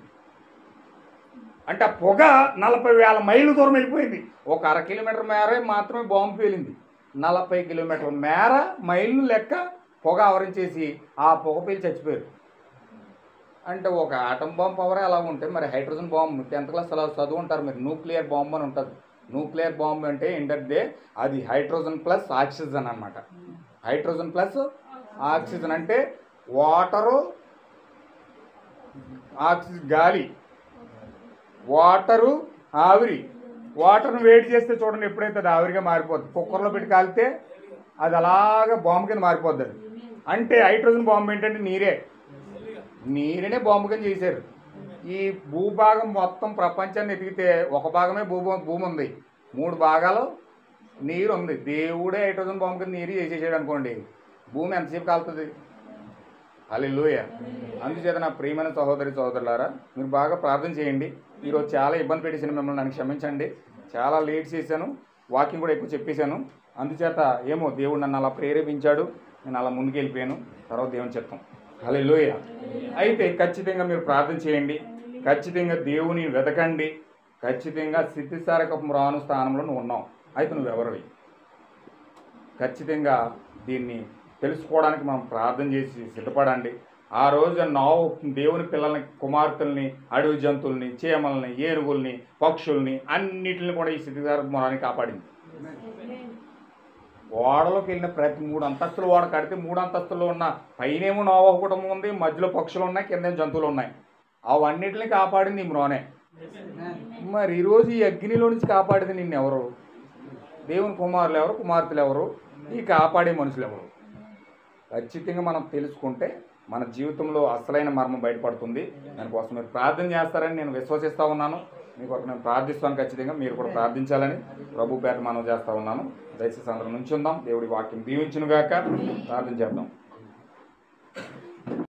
అంటే ఆ పొగ 40,000 మైళ్ళు దూరం వెళ్ళిపోయింది. ఒక 1/2 కిలోమీటర్ మేర మాత్రమే బాంబు పేలింది. 40 కిలోమీటర్ల మేర మైళ్ళు లెక్క పొగ ఆవరించేసి ఆ పొగ పీల్చి చచ్చిపోయారు. అంటే ఒక ఆటం బాంబు పవరే అలా ఉంటే మరి హైడ్రోజన్ బాంబు 10th క్లాస్ అలా చదువు ఉంటారు మీరు. న్యూక్లియర్ బాంబు అని ఉంటుంది. న్యూక్లియర్ బాంబు అంటే ఏంటంటే అది హైడ్రోజన్ ప్లస్ ఆక్సిజన్ అనమాట. హైడ్రోజన్ ప్లస్ ఆక్సిజన్ అంటే వాటరు, ఆక్సిజన్ గాలి, వాటరు, ఆవిరి. వాటర్ను వేడి చేస్తే చూడండి ఎప్పుడైతే అది ఆవిరిగా మారిపోద్ది. కుక్కర్లో పెట్టి కాలితే అది అలాగా బాంబు కింద మారిపోద్ది. అది అంటే హైడ్రోజన్ బాంబు ఏంటంటే నీరునే బాంబు కింద చేశారు. ఈ భూభాగం మొత్తం ప్రపంచాన్ని ఎదిగితే ఒక భాగమే భూమి ఉంది, 3 భాగాలు నీరు ఉంది. దేవుడే హైడ్రోజన్ బాంబు కింద నీరు చేసేసాడు అనుకోండి, భూమి ఎంతసేపు కాలుతుంది? హల్లెలూయా. అందుచేత నా ప్రియమైన సహోదరులారా మీరు బాగా ప్రార్థన చేయండి. ఈరోజు చాలా ఇబ్బంది పెట్టేసాను మిమ్మల్ని, నన్ను క్షమించండి. చాలా లేట్ చేశాను, వాకింగ్ కూడా ఎక్కువ చెప్పేశాను. అందుచేత ఏమో దేవుడు నన్ను అలా ప్రేరేపించాడు, నేను అలా ముందుకు వెళ్ళిపోయాను. తర్వాత దేవుని చిత్తం. హల్లెలూయా. అయితే ఖచ్చితంగా మీరు ప్రార్థన చేయండి, ఖచ్చితంగా దేవుని వెతకండి. ఖచ్చితంగా స్థితిసారకపు రాను స్థానంలో నువ్వు ఉన్నావు. అయితే నువ్వెవరివి? ఖచ్చితంగా దీన్ని తెలుసుకోవడానికి మనం ప్రార్థన చేసి సిద్ధపడండి. ఆ రోజు నోవహు దేవుని పిల్లల్ని, కుమార్తెల్ని, అడవి జంతువుల్ని, చీమల్ని, ఏనుగుల్ని, పక్షుల్ని అన్నిటిని కూడా ఈ స్థితిసారకపు రాని కాపాడింది. ఓడలోకి వెళ్ళిన ప్రతి 3 అంతస్తులు ఓడ కడితే 3 అంతస్తుల్లో ఉన్న పైనేమో నోవహు కుటుంబం ఉంది, మధ్యలో పక్షులు ఉన్నాయి, కింద జంతువులు ఉన్నాయి. అవన్నిటిని కాపాడింది ఈ మ్రోనే. మరి ఈరోజు ఈ అగ్నిలో నుంచి కాపాడింది నిన్నెవరు? దేవుని కుమారులు ఎవరు, కుమార్తెలు ఎవరు, ఈ కాపాడే మనుషులు ఎవరు? ఖచ్చితంగా మనం తెలుసుకుంటే మన జీవితంలో అసలైన మర్మం బయటపడుతుంది. దానికోసం మీరు ప్రార్థన చేస్తారని నేను విశ్వసిస్తూ ఉన్నాను. మీకు నేను ప్రార్థిస్తాను. ఖచ్చితంగా మీరు కూడా ప్రార్థించాలని ప్రభు పేట మనం చేస్తూ ఉన్నాను. దయచేసి అందరం నుంచి ఉందాం. దేవుడి వాక్యం దీవించునుగాక. ప్రార్థన చేద్దాం.